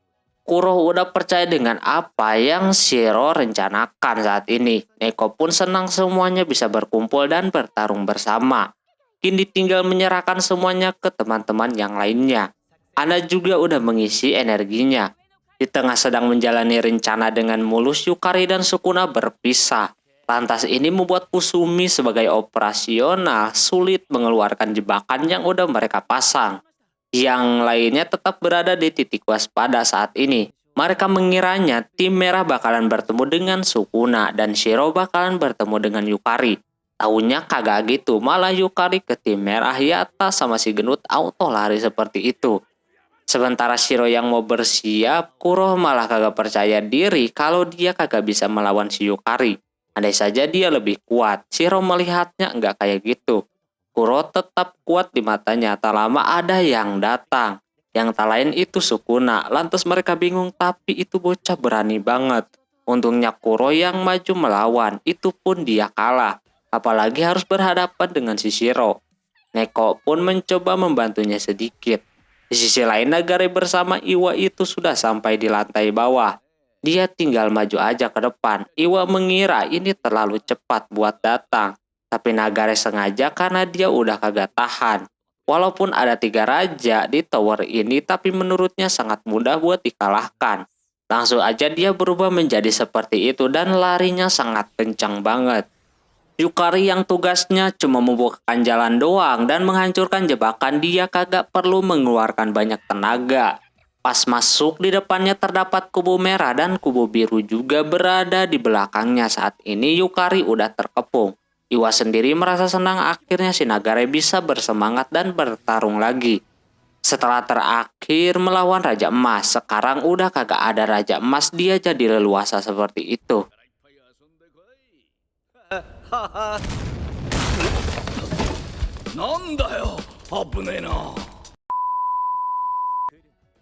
S1: Kuro udah percaya dengan apa yang Shiro rencanakan saat ini. Neko pun senang semuanya bisa berkumpul dan bertarung bersama. Kini tinggal menyerahkan semuanya ke teman-teman yang lainnya. Ana juga udah mengisi energinya. Di tengah sedang menjalani rencana dengan mulus, Yukari dan Sukuna berpisah. Lantas ini membuat Kusumi sebagai operasional sulit mengeluarkan jebakan yang udah mereka pasang. Yang lainnya tetap berada di titik waspada saat ini. Mereka mengiranya tim merah bakalan bertemu dengan Sukuna dan Shiro bakalan bertemu dengan Yukari. Taunya kagak gitu, malah Yukari ke tim merah Yata sama si gendut auto lari seperti itu. Sementara Shiro yang mau bersiap, Kuro malah kagak percaya diri kalau dia kagak bisa melawan si Yukari. Andai saja dia lebih kuat, Shiro melihatnya nggak kayak gitu. Kuro tetap kuat di matanya, tak lama ada yang datang. Yang tak lain itu Sukuna, lantas mereka bingung tapi itu bocah berani banget. Untungnya Kuro yang maju melawan, itu pun dia kalah. Apalagi harus berhadapan dengan si Shiro. Neko pun mencoba membantunya sedikit. Di sisi lain Nagare bersama Iwa itu sudah sampai di lantai bawah. Dia tinggal maju aja ke depan. Iwa mengira ini terlalu cepat buat datang. Tapi Nagare sengaja karena dia udah kagak tahan. Walaupun ada 3 raja di tower ini, tapi menurutnya sangat mudah buat dikalahkan. Langsung aja dia berubah menjadi seperti itu dan larinya sangat kencang banget. Yukari yang tugasnya cuma membukakan jalan doang dan menghancurkan jebakan, dia kagak perlu mengeluarkan banyak tenaga. Pas masuk di depannya terdapat kubu merah dan kubu biru juga berada di belakangnya. Saat ini Yukari udah terkepung. Iwa sendiri merasa senang akhirnya si Nagare bisa bersemangat dan bertarung lagi. Setelah terakhir melawan Raja Emas, sekarang udah kagak ada Raja Emas, dia jadi leluasa seperti itu.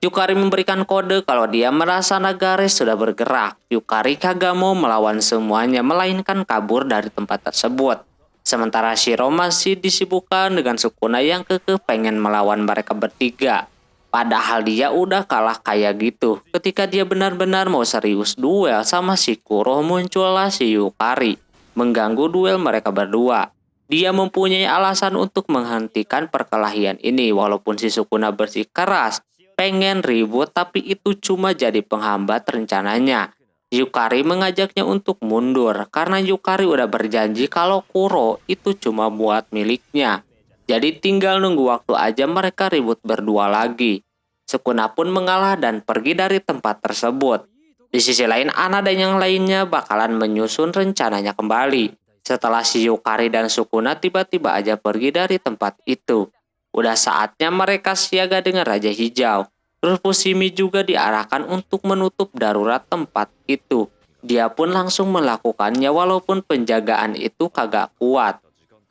S1: Yukari memberikan kode kalau dia merasa Nagare sudah bergerak. Yukari kagak mau melawan semuanya, melainkan kabur dari tempat tersebut. Sementara Shiro masih disibukkan dengan Sukuna yang kekeh pengen melawan mereka bertiga. Padahal dia udah kalah kayak gitu. Ketika dia benar-benar mau serius duel sama si Kuro, muncullah si Yukari, mengganggu duel mereka berdua. Dia mempunyai alasan untuk menghentikan perkelahian ini, walaupun si Sukuna bersikeras. pengen ribut tapi itu cuma jadi penghambat rencananya. Yukari mengajaknya untuk mundur karena Yukari udah berjanji kalau Kuro itu cuma buat miliknya. Jadi tinggal nunggu waktu aja mereka ribut berdua lagi. Sukuna pun mengalah dan pergi dari tempat tersebut. Di sisi lain, Ana dan yang lainnya bakalan menyusun rencananya kembali. Setelah si Yukari dan Sukuna tiba-tiba aja pergi dari tempat itu. Udah saatnya mereka siaga dengan Raja Hijau. Terus Fushimi juga diarahkan untuk menutup darurat tempat itu. Dia pun langsung melakukannya walaupun penjagaan itu kagak kuat.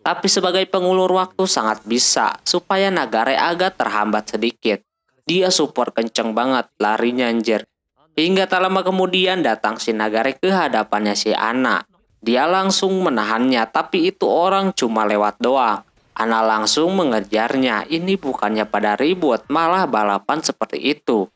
S1: Tapi sebagai pengulur waktu sangat bisa supaya Nagare agak terhambat sedikit. Dia super kenceng banget larinya anjir. Hingga tak lama kemudian datang si Nagare ke hadapannya si Ana. Dia langsung menahannya tapi itu orang cuma lewat doang. Ana langsung mengejarnya. Ini bukannya pada ribut, malah balapan seperti itu.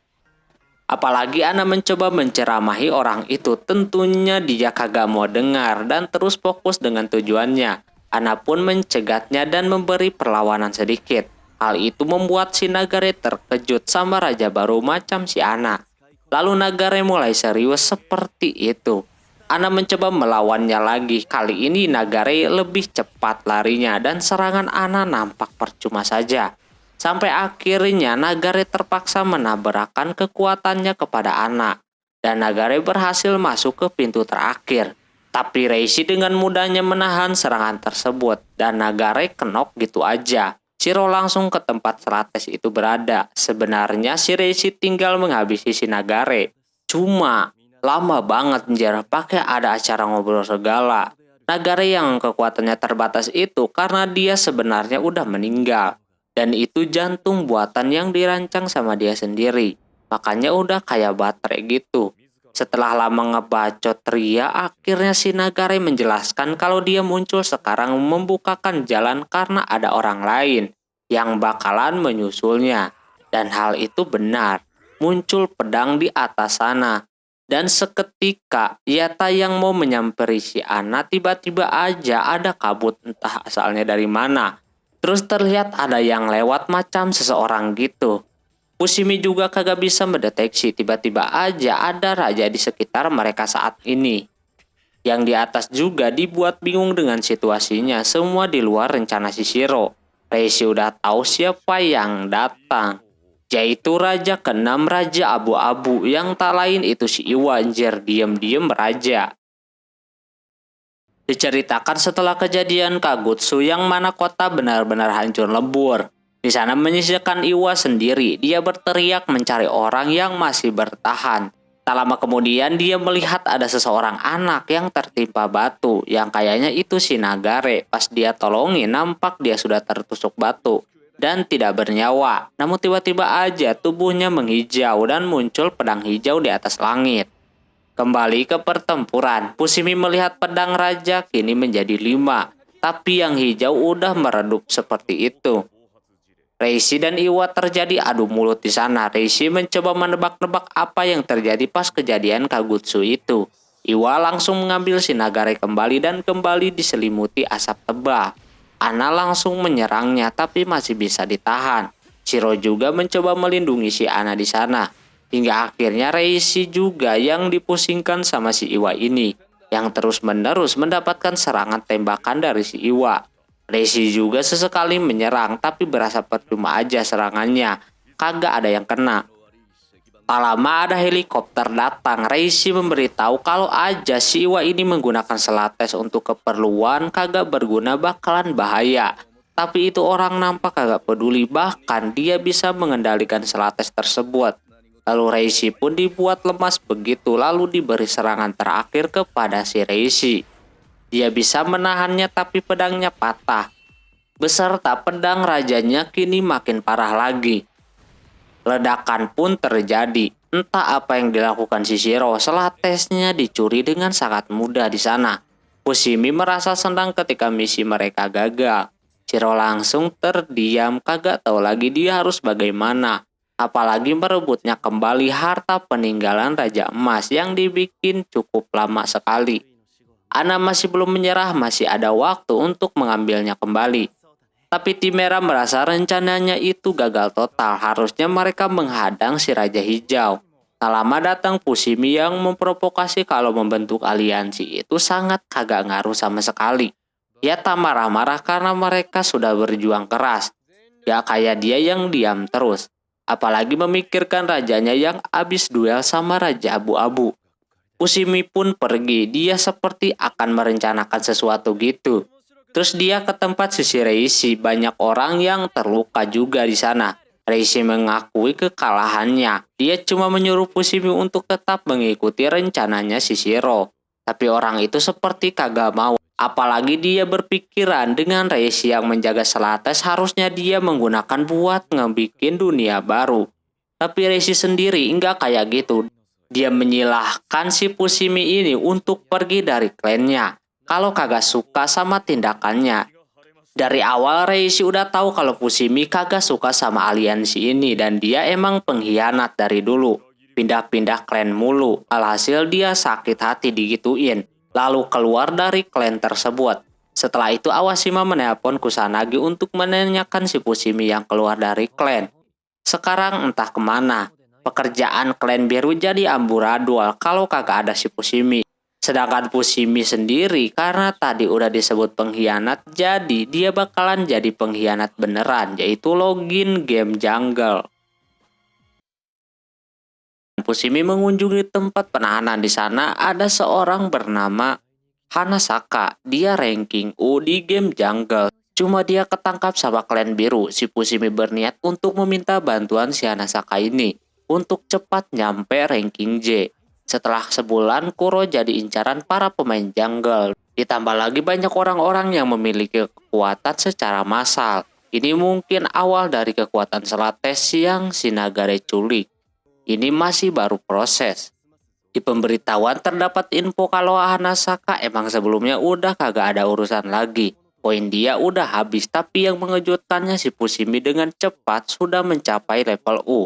S1: Apalagi Ana mencoba menceramahi orang itu. Tentunya dia kagak mau dengar dan terus fokus dengan tujuannya. Ana pun mencegatnya dan memberi perlawanan sedikit. Hal itu membuat si Nagare terkejut sama raja baru macam si Ana. Lalu Nagare mulai serius seperti itu. Ana mencoba melawannya lagi. Kali ini Nagare lebih cepat larinya dan serangan Ana nampak percuma saja. Sampai akhirnya Nagare terpaksa menabrakkan kekuatannya kepada Ana. Dan Nagare berhasil masuk ke pintu terakhir. Tapi Reishi dengan mudahnya menahan serangan tersebut. Dan Nagare kenok gitu aja. Shiro langsung ke tempat Selates itu berada. Sebenarnya si Reishi tinggal menghabisi si Nagare. Cuma lama banget anjir, pakai ada acara ngobrol segala. Nagare yang kekuatannya terbatas itu karena dia sebenarnya udah meninggal. Dan itu jantung buatan yang dirancang sama dia sendiri. Makanya udah kayak baterai gitu. Setelah lama ngebacot ria, akhirnya si Nagare menjelaskan kalau dia muncul sekarang membukakan jalan karena ada orang lain yang bakalan menyusulnya. Dan hal itu benar, muncul pedang di atas sana. Dan seketika Yatta yang mau menyamperi si Ana tiba-tiba aja ada kabut entah asalnya dari mana. Terus terlihat ada yang lewat macam seseorang gitu. Fushimi juga kagak bisa mendeteksi tiba-tiba aja ada raja di sekitar mereka saat ini. Yang di atas juga dibuat bingung dengan situasinya, semua di luar rencana si Shiro. Reishi udah tahu siapa yang datang. Yaitu Raja ke-6 Raja Abu-Abu yang tak lain itu si Iwa anjir, diem-diem raja. Diceritakan setelah kejadian Kagutsu yang mana kota benar-benar hancur lebur. Di sana menyisakan Iwa sendiri, dia berteriak mencari orang yang masih bertahan. Tak lama kemudian dia melihat ada seseorang anak yang tertimpa batu, yang kayaknya itu si Nagare. Pas dia tolongin nampak dia sudah tertusuk batu dan tidak bernyawa. Namun tiba-tiba aja tubuhnya menghijau dan muncul pedang hijau di atas langit. Kembali ke pertempuran, Fushimi melihat pedang raja kini menjadi 5, tapi yang hijau udah meredup seperti itu. Reishi dan Iwa terjadi adu mulut di sana. Reishi mencoba menebak-nebak apa yang terjadi pas kejadian Kagutsu itu. Iwa langsung mengambil si Nagare kembali dan kembali diselimuti asap tebal. Ana langsung menyerangnya tapi masih bisa ditahan. Shiro juga mencoba melindungi si Ana di sana. Hingga akhirnya Reishi juga yang dipusingkan sama si Iwa ini, yang terus-menerus mendapatkan serangan tembakan dari si Iwa. Reishi juga sesekali menyerang tapi berasa percuma aja serangannya, kagak ada yang kena. Tak lama ada helikopter datang. Reishi memberitahu kalau aja si Iwa ini menggunakan Selates untuk keperluan kagak berguna bakalan bahaya. Tapi itu orang nampak kagak peduli, bahkan dia bisa mengendalikan Selates tersebut. Lalu Reishi pun dibuat lemas begitu, lalu diberi serangan terakhir kepada si Reishi. Dia bisa menahannya tapi pedangnya patah. Beserta pedang rajanya kini makin parah lagi. Ledakan pun terjadi. Entah apa yang dilakukan si Shiro, Selatesnya dicuri dengan sangat mudah di sana. Fushimi merasa senang ketika misi mereka gagal. Shiro langsung terdiam, kagak tahu lagi dia harus bagaimana. Apalagi merebutnya kembali harta peninggalan Raja Emas yang dibikin cukup lama sekali. Ana masih belum menyerah, masih ada waktu untuk mengambilnya kembali. Tapi tim merah merasa rencananya itu gagal total. Harusnya mereka menghadang si Raja Hijau. Tak lama datang Fushimi yang memprovokasi kalau membentuk aliansi itu sangat kagak ngaruh sama sekali. Dia tak marah-marah karena mereka sudah berjuang keras. Ya kayak dia yang diam terus. Apalagi memikirkan rajanya yang habis duel sama Raja Abu-Abu. Fushimi pun pergi. Dia seperti akan merencanakan sesuatu gitu. Terus dia ke tempat sisi Reishi. Banyak orang yang terluka juga di sana. Reishi mengakui kekalahannya. Dia cuma menyuruh Fushimi untuk tetap mengikuti rencananya Shishiro. Tapi orang itu seperti kagak mau. Apalagi dia berpikiran dengan Reishi yang menjaga Selates harusnya dia menggunakan buat ngebikin dunia baru. Tapi Reishi sendiri enggak kayak gitu. Dia menyilahkan si Fushimi ini untuk pergi dari klannya. Kalau kagak suka sama tindakannya. Dari awal Reishi udah tahu kalau Fushimi kagak suka sama aliansi ini dan dia emang pengkhianat dari dulu. Pindah-pindah klan mulu. Alhasil dia sakit hati digituin. Lalu keluar dari klan tersebut. Setelah itu Awashima menelpon Kusanagi untuk menanyakan si Fushimi yang keluar dari klan. Sekarang entah kemana. Pekerjaan klan biru jadi amburadul kalau kagak ada si Fushimi. Sedangkan Fushimi sendiri karena tadi udah disebut pengkhianat, jadi dia bakalan jadi pengkhianat beneran, yaitu login game jungle. Fushimi mengunjungi tempat penahanan. Di sana ada seorang bernama Hanasaka. Dia ranking U di game jungle. Cuma dia ketangkap sama klan biru. Si Fushimi berniat untuk meminta bantuan si Hanasaka ini untuk cepat nyampe ranking J. Setelah sebulan, Kuro jadi incaran para pemain jungle. Ditambah lagi banyak orang-orang yang memiliki kekuatan secara massal. Ini mungkin awal dari kekuatan Selates yang si Nagare culik. Ini masih baru proses. Di pemberitahuan terdapat info kalau Hanasaka emang sebelumnya udah kagak ada urusan lagi. Poin dia udah habis, tapi yang mengejutkannya si Fushimi dengan cepat sudah mencapai level U.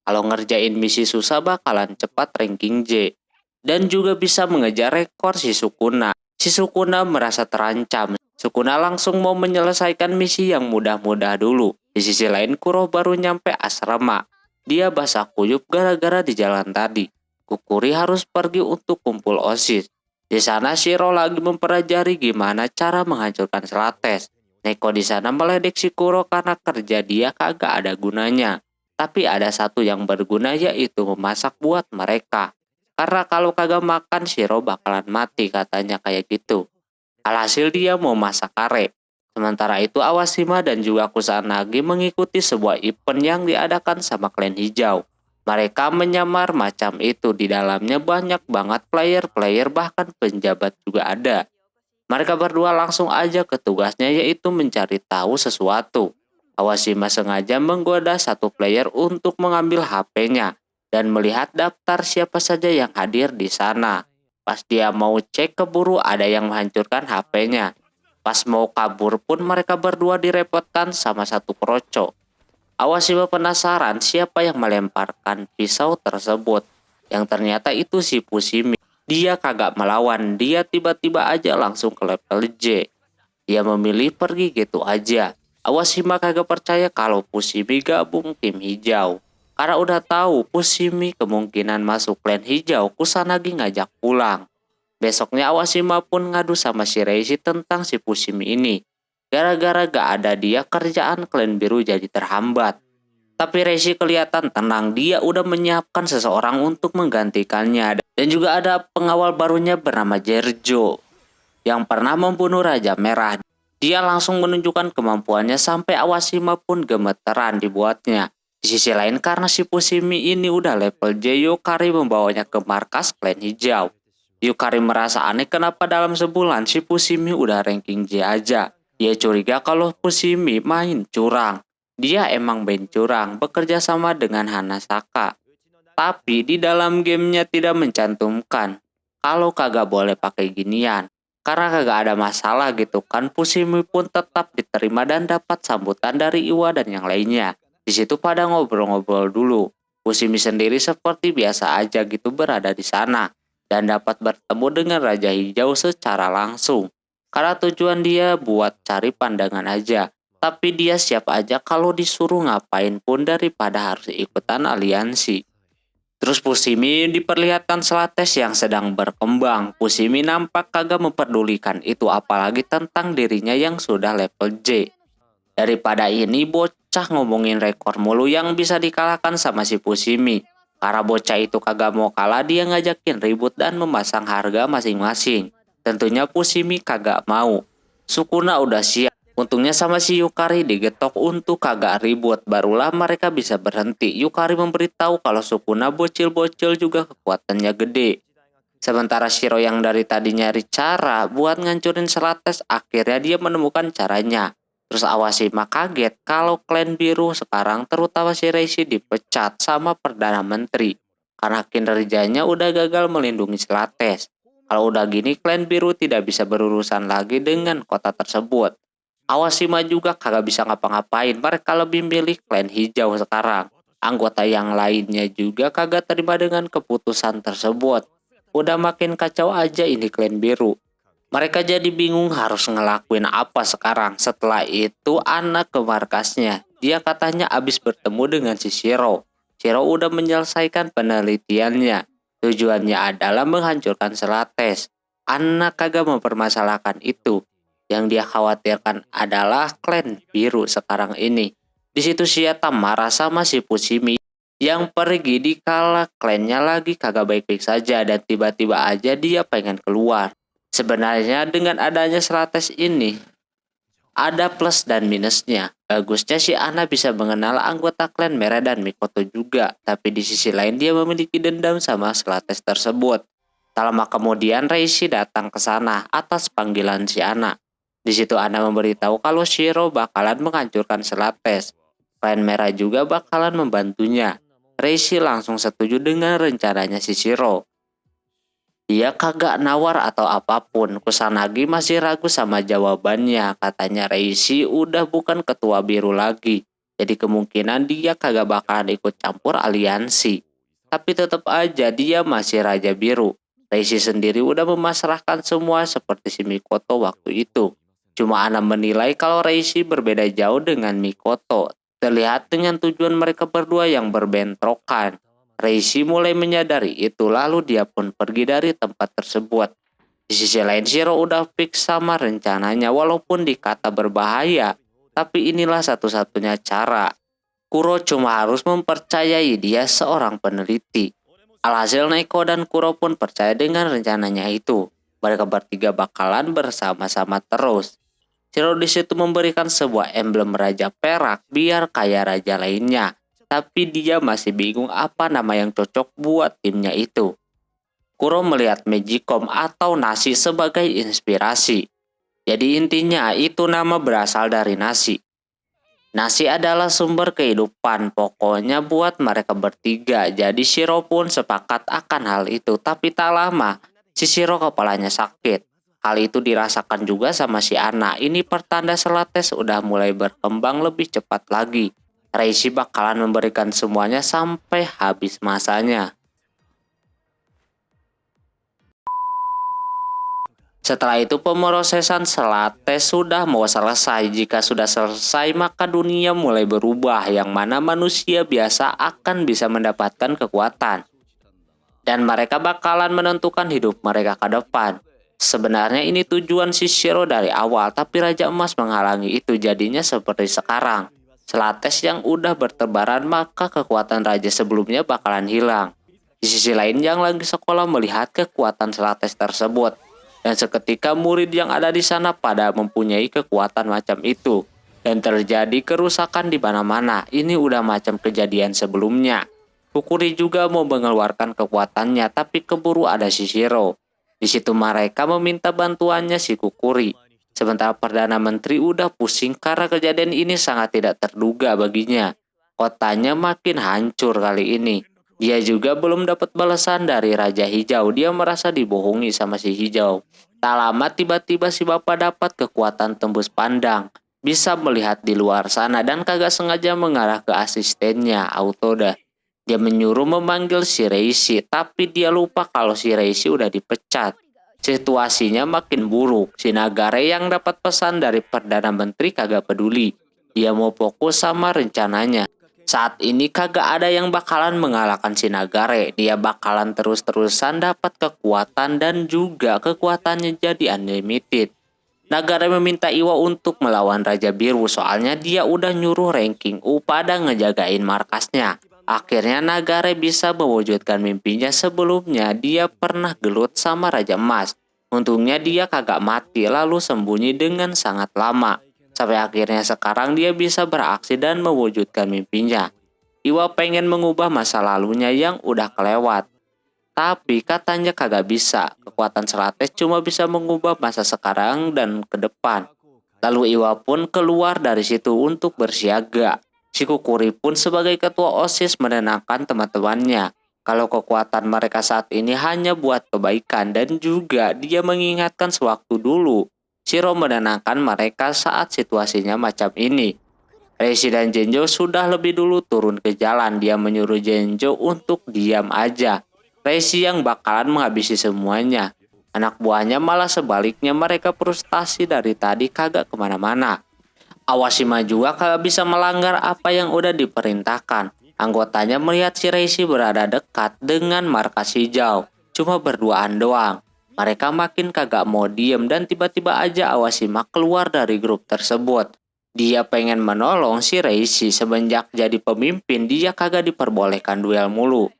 S1: Kalau ngerjain misi susah bakalan cepat ranking J. Dan juga bisa mengejar rekor si Sukuna. Si Sukuna merasa terancam. Sukuna langsung mau menyelesaikan misi yang mudah-mudah dulu. Di sisi lain Kuro baru nyampe asrama. Dia basah kuyup gara-gara di jalan tadi. Kukuri harus pergi untuk kumpul OSIS. Di sana Shiro lagi mempelajari gimana cara menghancurkan Selates. Neko di sana meledek si Kuro karena kerja dia kagak ada gunanya. Tapi ada satu yang berguna yaitu memasak buat mereka. Karena kalau kagak makan Shiro bakalan mati katanya kayak gitu. Alhasil dia mau masak kare. Sementara itu Awashima dan juga Kusanagi mengikuti sebuah event yang diadakan sama klan hijau. Mereka menyamar macam itu, di dalamnya banyak banget player-player bahkan penjabat juga ada. Mereka berdua langsung aja ke tugasnya yaitu mencari tahu sesuatu. Awashima sengaja menggoda satu player untuk mengambil HP-nya dan melihat daftar siapa saja yang hadir di sana. Pas dia mau cek keburu ada yang menghancurkan HP-nya. Pas mau kabur pun mereka berdua direpotkan sama satu kroco. Awashima penasaran siapa yang melemparkan pisau tersebut. Yang ternyata itu si Fushimi. Dia kagak melawan, dia tiba-tiba aja langsung ke level J. Dia memilih pergi gitu aja. Awashima kagak percaya kalau Fushimi gabung tim hijau. Karena udah tahu Fushimi kemungkinan masuk klan hijau, Kusanagi ngajak pulang. Besoknya Awashima pun ngadu sama si Reishi tentang si Fushimi ini. Gara-gara gak ada dia, kerjaan klan biru jadi terhambat. Tapi Reishi kelihatan tenang, dia udah menyiapkan seseorang untuk menggantikannya. Dan juga ada pengawal barunya bernama Jerjo yang pernah membunuh Raja Merah. Dia langsung menunjukkan kemampuannya sampai Awashima pun gemeteran dibuatnya. Di sisi lain karena si Fushimi ini udah level J, Yukari membawanya ke markas klan hijau. Yukari merasa aneh kenapa dalam sebulan si Fushimi udah ranking J aja. Dia curiga kalau Fushimi main curang. Dia emang main curang, bekerja sama dengan Hanasaka. Tapi di dalam gamenya tidak mencantumkan kalau kagak boleh pakai ginian. Karena kagak ada masalah gitu kan, Fushimi pun tetap diterima dan dapat sambutan dari Iwa dan yang lainnya. Di situ pada ngobrol-ngobrol dulu. Fushimi sendiri seperti biasa aja gitu berada di sana dan dapat bertemu dengan Raja Hijau secara langsung. Karena tujuan dia buat cari pandangan aja. tapi dia siap aja kalau disuruh ngapain pun daripada harus ikutan aliansi. Terus Pusimi diperlihatkan Slates yang sedang berkembang. Pusimi nampak kagak memperdulikan itu apalagi tentang dirinya yang sudah level J. Daripada ini bocah ngomongin rekor mulu yang bisa dikalahkan sama si Pusimi. Karena bocah itu kagak mau kalah, dia ngajakin ribut dan memasang harga masing-masing. Tentunya Pusimi kagak mau. Sukuna udah siap. Untungnya sama si Yukari digetok untuk kagak ribut, barulah mereka bisa berhenti. Yukari memberitahu kalau Sukuna bocil-bocil juga kekuatannya gede. Sementara Shiro yang dari tadi nyari cara buat ngancurin Slates, akhirnya dia menemukan caranya. Terus Awashima kaget kalau klan biru sekarang terutama si Reishi dipecat sama Perdana Menteri. Karena kinerjanya udah gagal melindungi Slates. Kalau udah gini klan biru tidak bisa berurusan lagi dengan kota tersebut. Awashima juga kagak bisa ngapa-ngapain, mereka lebih milih klan hijau sekarang. Anggota yang lainnya juga kagak terima dengan keputusan tersebut. Udah makin kacau aja ini klan biru. Mereka jadi bingung harus ngelakuin apa sekarang. Setelah itu anak ke markasnya. Dia katanya abis bertemu dengan si Shiro. Shiro udah menyelesaikan penelitiannya. Tujuannya adalah menghancurkan Slates. Anak kagak mempermasalahkan itu. Yang dia khawatirkan adalah klan biru sekarang ini. Di situ Shiata marah sama si Pusimi yang pergi dikala klannya lagi kagak baik-baik saja dan tiba-tiba aja dia pengen keluar. Sebenarnya dengan adanya Slates ini ada plus dan minusnya. Bagusnya si Ana bisa mengenal anggota klan merah dan Mikoto juga, tapi di sisi lain dia memiliki dendam sama Slates tersebut. Tak lama kemudian Reishi datang ke sana atas panggilan si Ana. Di situ Ana memberitahu kalau Shiro bakalan menghancurkan Slates. Klan merah juga bakalan membantunya. Reishi langsung setuju dengan rencananya si Shiro. Dia kagak nawar atau apapun. Kusanagi masih ragu sama jawabannya. Katanya Reishi udah bukan ketua biru lagi. Jadi kemungkinan dia kagak bakalan ikut campur aliansi. Tapi tetap aja dia masih raja biru. Reishi sendiri udah memasrahkan semua seperti si Mikoto waktu itu. Cuma Ana menilai kalau Reishi berbeda jauh dengan Mikoto. Terlihat dengan tujuan mereka berdua yang berbentrokan. Reishi mulai menyadari itu lalu dia pun pergi dari tempat tersebut. Di sisi lain Shiro udah fix sama rencananya walaupun dikata berbahaya. Tapi inilah satu-satunya cara. Kuro cuma harus mempercayai dia seorang peneliti. Alhasil Neko dan Kuro pun percaya dengan rencananya itu. Mereka bertiga bakalan bersama-sama terus. Shiro di situ memberikan sebuah emblem raja perak biar kayak raja lainnya. Tapi dia masih bingung apa nama yang cocok buat timnya itu. Kuro melihat Magicom atau nasi sebagai inspirasi. Jadi intinya itu nama berasal dari nasi. Nasi adalah sumber kehidupan pokoknya buat mereka bertiga. Jadi Shiro pun sepakat akan hal itu. Tapi tak lama si Shiro kepalanya sakit. Hal itu dirasakan juga sama si Ana. Ini pertanda Slates udah mulai berkembang lebih cepat lagi. Reishi bakalan memberikan semuanya sampai habis masanya. Setelah itu pemrosesan Slates sudah mau selesai. Jika sudah selesai maka dunia mulai berubah. Yang mana manusia biasa akan bisa mendapatkan kekuatan. Dan mereka bakalan menentukan hidup mereka ke depan. Sebenarnya ini tujuan si Shiro dari awal, tapi Raja Emas menghalangi itu jadinya seperti sekarang. Slates yang udah bertebaran maka kekuatan raja sebelumnya bakalan hilang. Di sisi lain yang lagi sekolah melihat kekuatan Slates tersebut. Dan seketika murid yang ada di sana pada mempunyai kekuatan macam itu. Dan terjadi kerusakan di mana-mana. Ini udah macam kejadian sebelumnya. Kukuri juga mau mengeluarkan kekuatannya tapi keburu ada si Shiro. Di situ mereka meminta bantuannya si Kukuri. Sementara Perdana Menteri udah pusing karena kejadian ini sangat tidak terduga baginya. Kotanya makin hancur kali ini. Dia juga belum dapat balasan dari Raja Hijau. Dia merasa dibohongi sama si Hijau. Tak lama tiba-tiba si bapak dapat kekuatan tembus pandang. Bisa melihat di luar sana dan kagak sengaja mengarah ke asistennya, Autoda. Dia menyuruh memanggil si Reishi, tapi dia lupa kalau si Reishi udah dipecat. Situasinya makin buruk. Si Nagare yang dapat pesan dari Perdana Menteri kagak peduli. Dia mau fokus sama rencananya. Saat ini kagak ada yang bakalan mengalahkan si Nagare. Dia bakalan terus-terusan dapat kekuatan dan juga kekuatannya jadi unlimited. Nagare meminta Iwa untuk melawan Raja Biru soalnya dia udah nyuruh ranking U pada ngejagain markasnya. Akhirnya Nagare bisa mewujudkan mimpinya. Sebelumnya dia pernah gelut sama Raja Emas. Untungnya dia kagak mati lalu sembunyi dengan sangat lama. Sampai akhirnya sekarang dia bisa beraksi dan mewujudkan mimpinya. Iwa pengen mengubah masa lalunya yang udah kelewat. Tapi katanya kagak bisa. Kekuatan Selates cuma bisa mengubah masa sekarang dan ke depan. Lalu Iwa pun keluar dari situ untuk bersiaga. Si Kukuri pun sebagai ketua OSIS menenangkan teman-temannya. Kalau kekuatan mereka saat ini hanya buat kebaikan dan juga dia mengingatkan sewaktu dulu. Shiro menenangkan mereka saat situasinya macam ini. Reishi dan Genjo sudah lebih dulu turun ke jalan. Dia menyuruh Genjo untuk diam aja. Reishi yang bakalan menghabisi semuanya. Anak buahnya malah sebaliknya, mereka frustasi dari tadi kagak kemana-mana. Awashima juga kagak bisa melanggar apa yang udah diperintahkan. Anggotanya melihat si Reishi berada dekat dengan markas hijau. Cuma berduaan doang. Mereka makin kagak mau diem dan tiba-tiba aja Awashima keluar dari grup tersebut. Dia pengen menolong si Reishi. Semenjak jadi pemimpin dia kagak diperbolehkan duel mulu.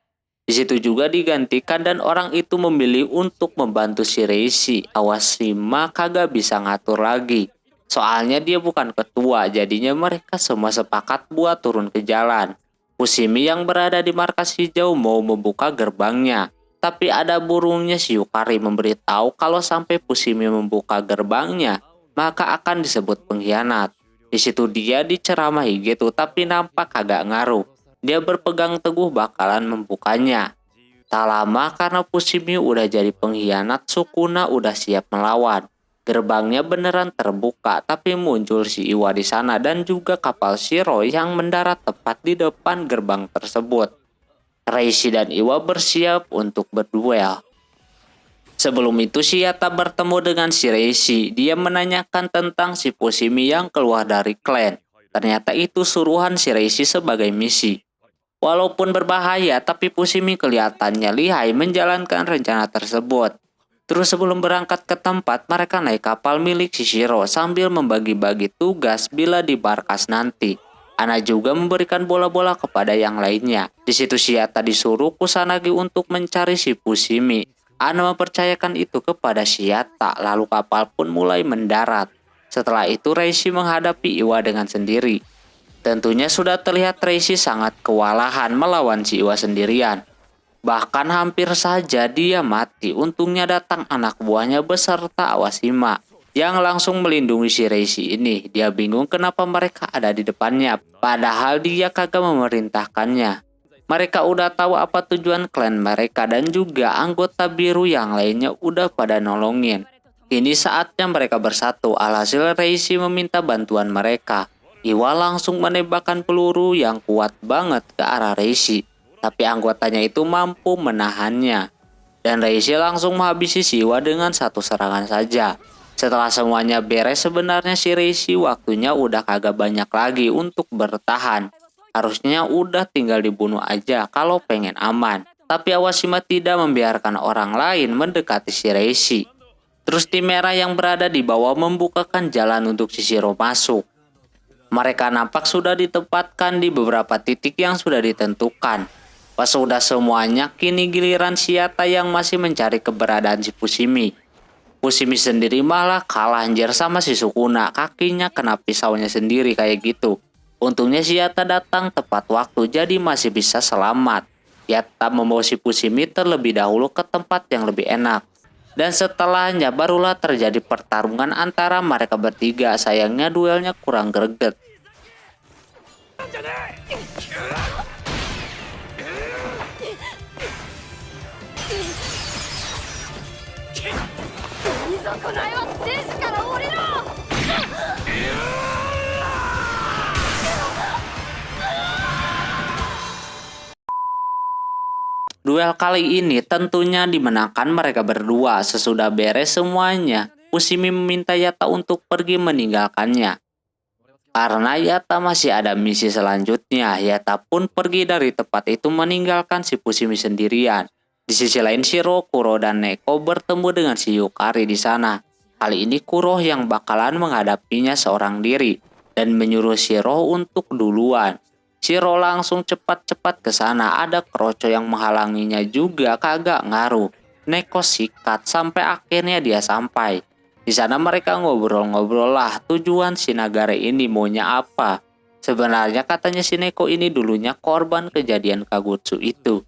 S1: Di situ juga digantikan dan orang itu memilih untuk membantu si Reishi. Awashima kagak bisa ngatur lagi. Soalnya dia bukan ketua, jadinya mereka semua sepakat buat turun ke jalan. Fushimi yang berada di markas hijau mau membuka gerbangnya. Tapi ada burungnya si Yukari memberitahu kalau sampai Fushimi membuka gerbangnya, maka akan disebut pengkhianat. Di situ dia diceramahi gitu tapi nampak kagak ngaruh. Dia berpegang teguh bakalan membukanya. Tak lama karena Fushimi udah jadi pengkhianat, Sukuna udah siap melawan. Gerbangnya beneran terbuka tapi muncul si Iwa di sana dan juga kapal Shiro yang mendarat tepat di depan gerbang tersebut. Reishi dan Iwa bersiap untuk berduel. Sebelum itu Shiata bertemu dengan si Reishi. Dia menanyakan tentang si Fushimi yang keluar dari klan. Ternyata itu suruhan si Reishi sebagai misi. Walaupun berbahaya, tapi Fushimi kelihatannya lihai menjalankan rencana tersebut. Terus sebelum berangkat ke tempat, mereka naik kapal milik Shishiro sambil membagi-bagi tugas bila di markas nanti. Ana juga memberikan bola-bola kepada yang lainnya. Di situ Shiata disuruh Kusanagi untuk mencari si Fushimi. Ana mempercayakan itu kepada Shiata, lalu kapal pun mulai mendarat. Setelah itu Reishi menghadapi Iwa dengan sendiri. Tentunya sudah terlihat Reishi sangat kewalahan melawan si Iwa sendirian. Bahkan hampir saja dia mati. Untungnya datang anak buahnya beserta Awashima yang langsung melindungi si Reishi ini. Dia bingung kenapa mereka ada di depannya, padahal dia kagak memerintahkannya. Mereka udah tahu apa tujuan klan mereka dan juga anggota biru yang lainnya udah pada nolongin. Ini saatnya mereka bersatu. Alhasil Reishi meminta bantuan mereka. Iwa langsung menembakkan peluru yang kuat banget ke arah Reishi. Tapi anggotanya itu mampu menahannya. Dan Reishi langsung menghabisi si Iwa dengan satu serangan saja. Setelah semuanya beres sebenarnya si Reishi waktunya udah kagak banyak lagi untuk bertahan. Harusnya udah tinggal dibunuh aja kalau pengen aman. Tapi Awashima tidak membiarkan orang lain mendekati si Reishi. Terus tim merah yang berada di bawah membukakan jalan untuk Shishiro masuk. Mereka nampak sudah ditempatkan di beberapa titik yang sudah ditentukan. Pas sudah semuanya, kini giliran Shiata yang masih mencari keberadaan si Fushimi. Fushimi sendiri malah kalah anjir sama si Sukuna. Kakinya kena pisaunya sendiri kayak gitu. Untungnya Shiata datang tepat waktu jadi masih bisa selamat. Shiata membawa si Fushimi terlebih dahulu ke tempat yang lebih enak. Dan setelahnya barulah terjadi pertarungan antara mereka bertiga. Sayangnya duelnya kurang greget. Duel kali ini tentunya dimenangkan mereka berdua. Sesudah beres semuanya, Fushimi meminta Yato untuk pergi meninggalkannya. Karena Yata masih ada misi selanjutnya, Yata pun pergi dari tempat itu meninggalkan si Fushimi sendirian. Di sisi lain Shiro, Kuro, dan Neko bertemu dengan si Yukari di sana. Kali ini Kuro yang bakalan menghadapinya seorang diri dan menyuruh Shiro untuk duluan. Shiro langsung cepat-cepat ke sana, ada Kroco yang menghalanginya juga kagak ngaruh. Neko sikat sampai akhirnya dia sampai. Di sana mereka ngobrol-ngobrol lah tujuan si Nagare ini maunya apa. Sebenarnya katanya si Neko ini dulunya korban kejadian Kagutsu itu.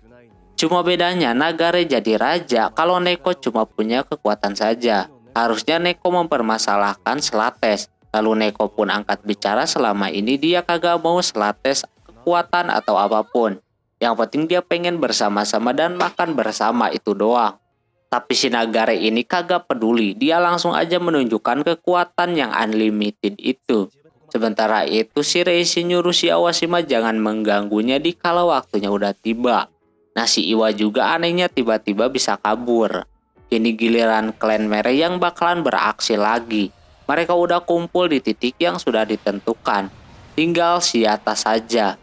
S1: Cuma bedanya Nagare jadi raja kalau Neko cuma punya kekuatan saja. Harusnya Neko mempermasalahkan Selates. Lalu Neko pun angkat bicara selama ini dia kagak mau Selates kekuatan atau apapun. Yang penting dia pengen bersama-sama dan makan bersama itu doang. Tapi si Nagare ini kagak peduli, dia langsung aja menunjukkan kekuatan yang unlimited itu. Sementara itu si Reishi nyuruh si Awashima jangan mengganggunya di kala waktunya udah tiba. Nah si Iwa juga anehnya tiba-tiba bisa kabur. Kini giliran klan merah yang bakalan beraksi lagi. Mereka udah kumpul di titik yang sudah ditentukan. Tinggal si Yata saja.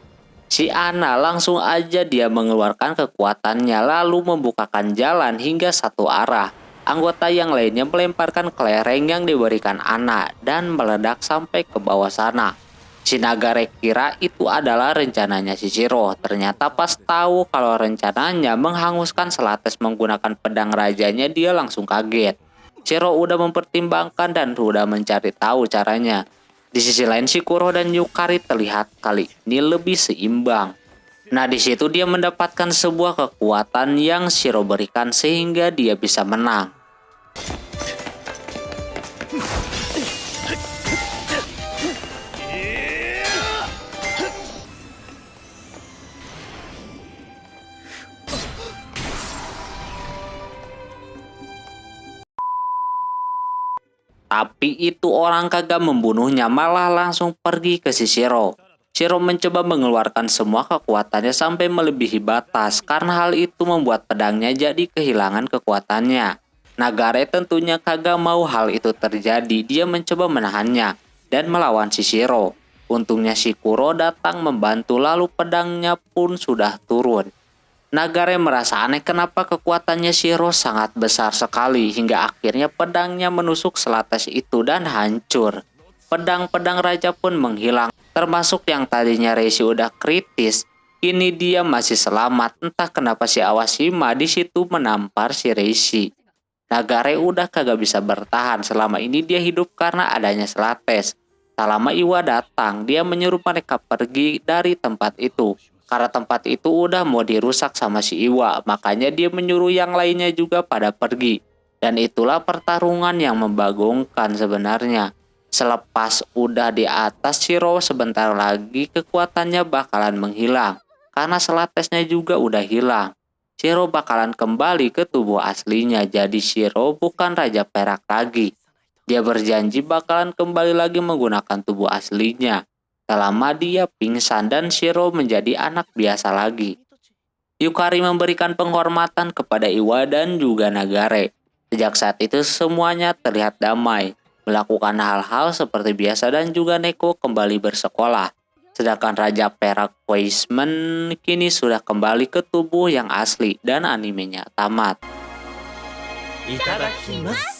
S1: Si Ana langsung aja dia mengeluarkan kekuatannya lalu membukakan jalan hingga satu arah. Anggota yang lainnya melemparkan kelereng yang diberikan Ana dan meledak sampai ke bawah sana. Si Nagare kira itu adalah rencananya si Shiro. Ternyata pas tahu kalau rencananya menghanguskan Selates menggunakan pedang rajanya dia langsung kaget. Shiro udah mempertimbangkan dan udah mencari tahu caranya. Di sisi lain si Kuro dan Yukari terlihat kali ini lebih seimbang. Nah di situ dia mendapatkan sebuah kekuatan yang Shiro berikan sehingga dia bisa menang. Tapi itu orang kagak membunuhnya, malah langsung pergi ke si Shiro. Shiro mencoba mengeluarkan semua kekuatannya sampai melebihi batas. Karena hal itu membuat pedangnya jadi kehilangan kekuatannya. Nagare tentunya kagak mau hal itu terjadi. Dia mencoba menahannya dan melawan si Shiro. Untungnya si Kuro datang membantu lalu pedangnya pun sudah turun. Nagare merasa aneh kenapa kekuatannya Shiro sangat besar sekali hingga akhirnya pedangnya menusuk Selates itu dan hancur. Pedang-pedang raja pun menghilang, termasuk yang tadinya Reishi udah kritis, kini dia masih selamat. Entah kenapa si Awashima di situ menampar si Reishi. Nagare udah kagak bisa bertahan, selama ini dia hidup karena adanya Selates. Tak lama Iwa datang, dia menyuruh mereka pergi dari tempat itu. Karena tempat itu udah mau dirusak sama si Iwa, makanya dia menyuruh yang lainnya juga pada pergi. Dan itulah pertarungan yang membagongkan sebenarnya. Selepas udah di atas Shiro, sebentar lagi kekuatannya bakalan menghilang. Karena Selatesnya juga udah hilang. Shiro bakalan kembali ke tubuh aslinya, jadi Shiro bukan Raja Perak lagi. Dia berjanji bakalan kembali lagi menggunakan tubuh aslinya. Selama dia pingsan dan Shiro menjadi anak biasa lagi. Yukari memberikan penghormatan kepada Iwa dan juga Nagare. Sejak saat itu semuanya terlihat damai, melakukan hal-hal seperti biasa dan juga Neko kembali bersekolah. Sedangkan Raja Perak Weisman kini sudah kembali ke tubuh yang asli dan animenya tamat.
S3: いただきます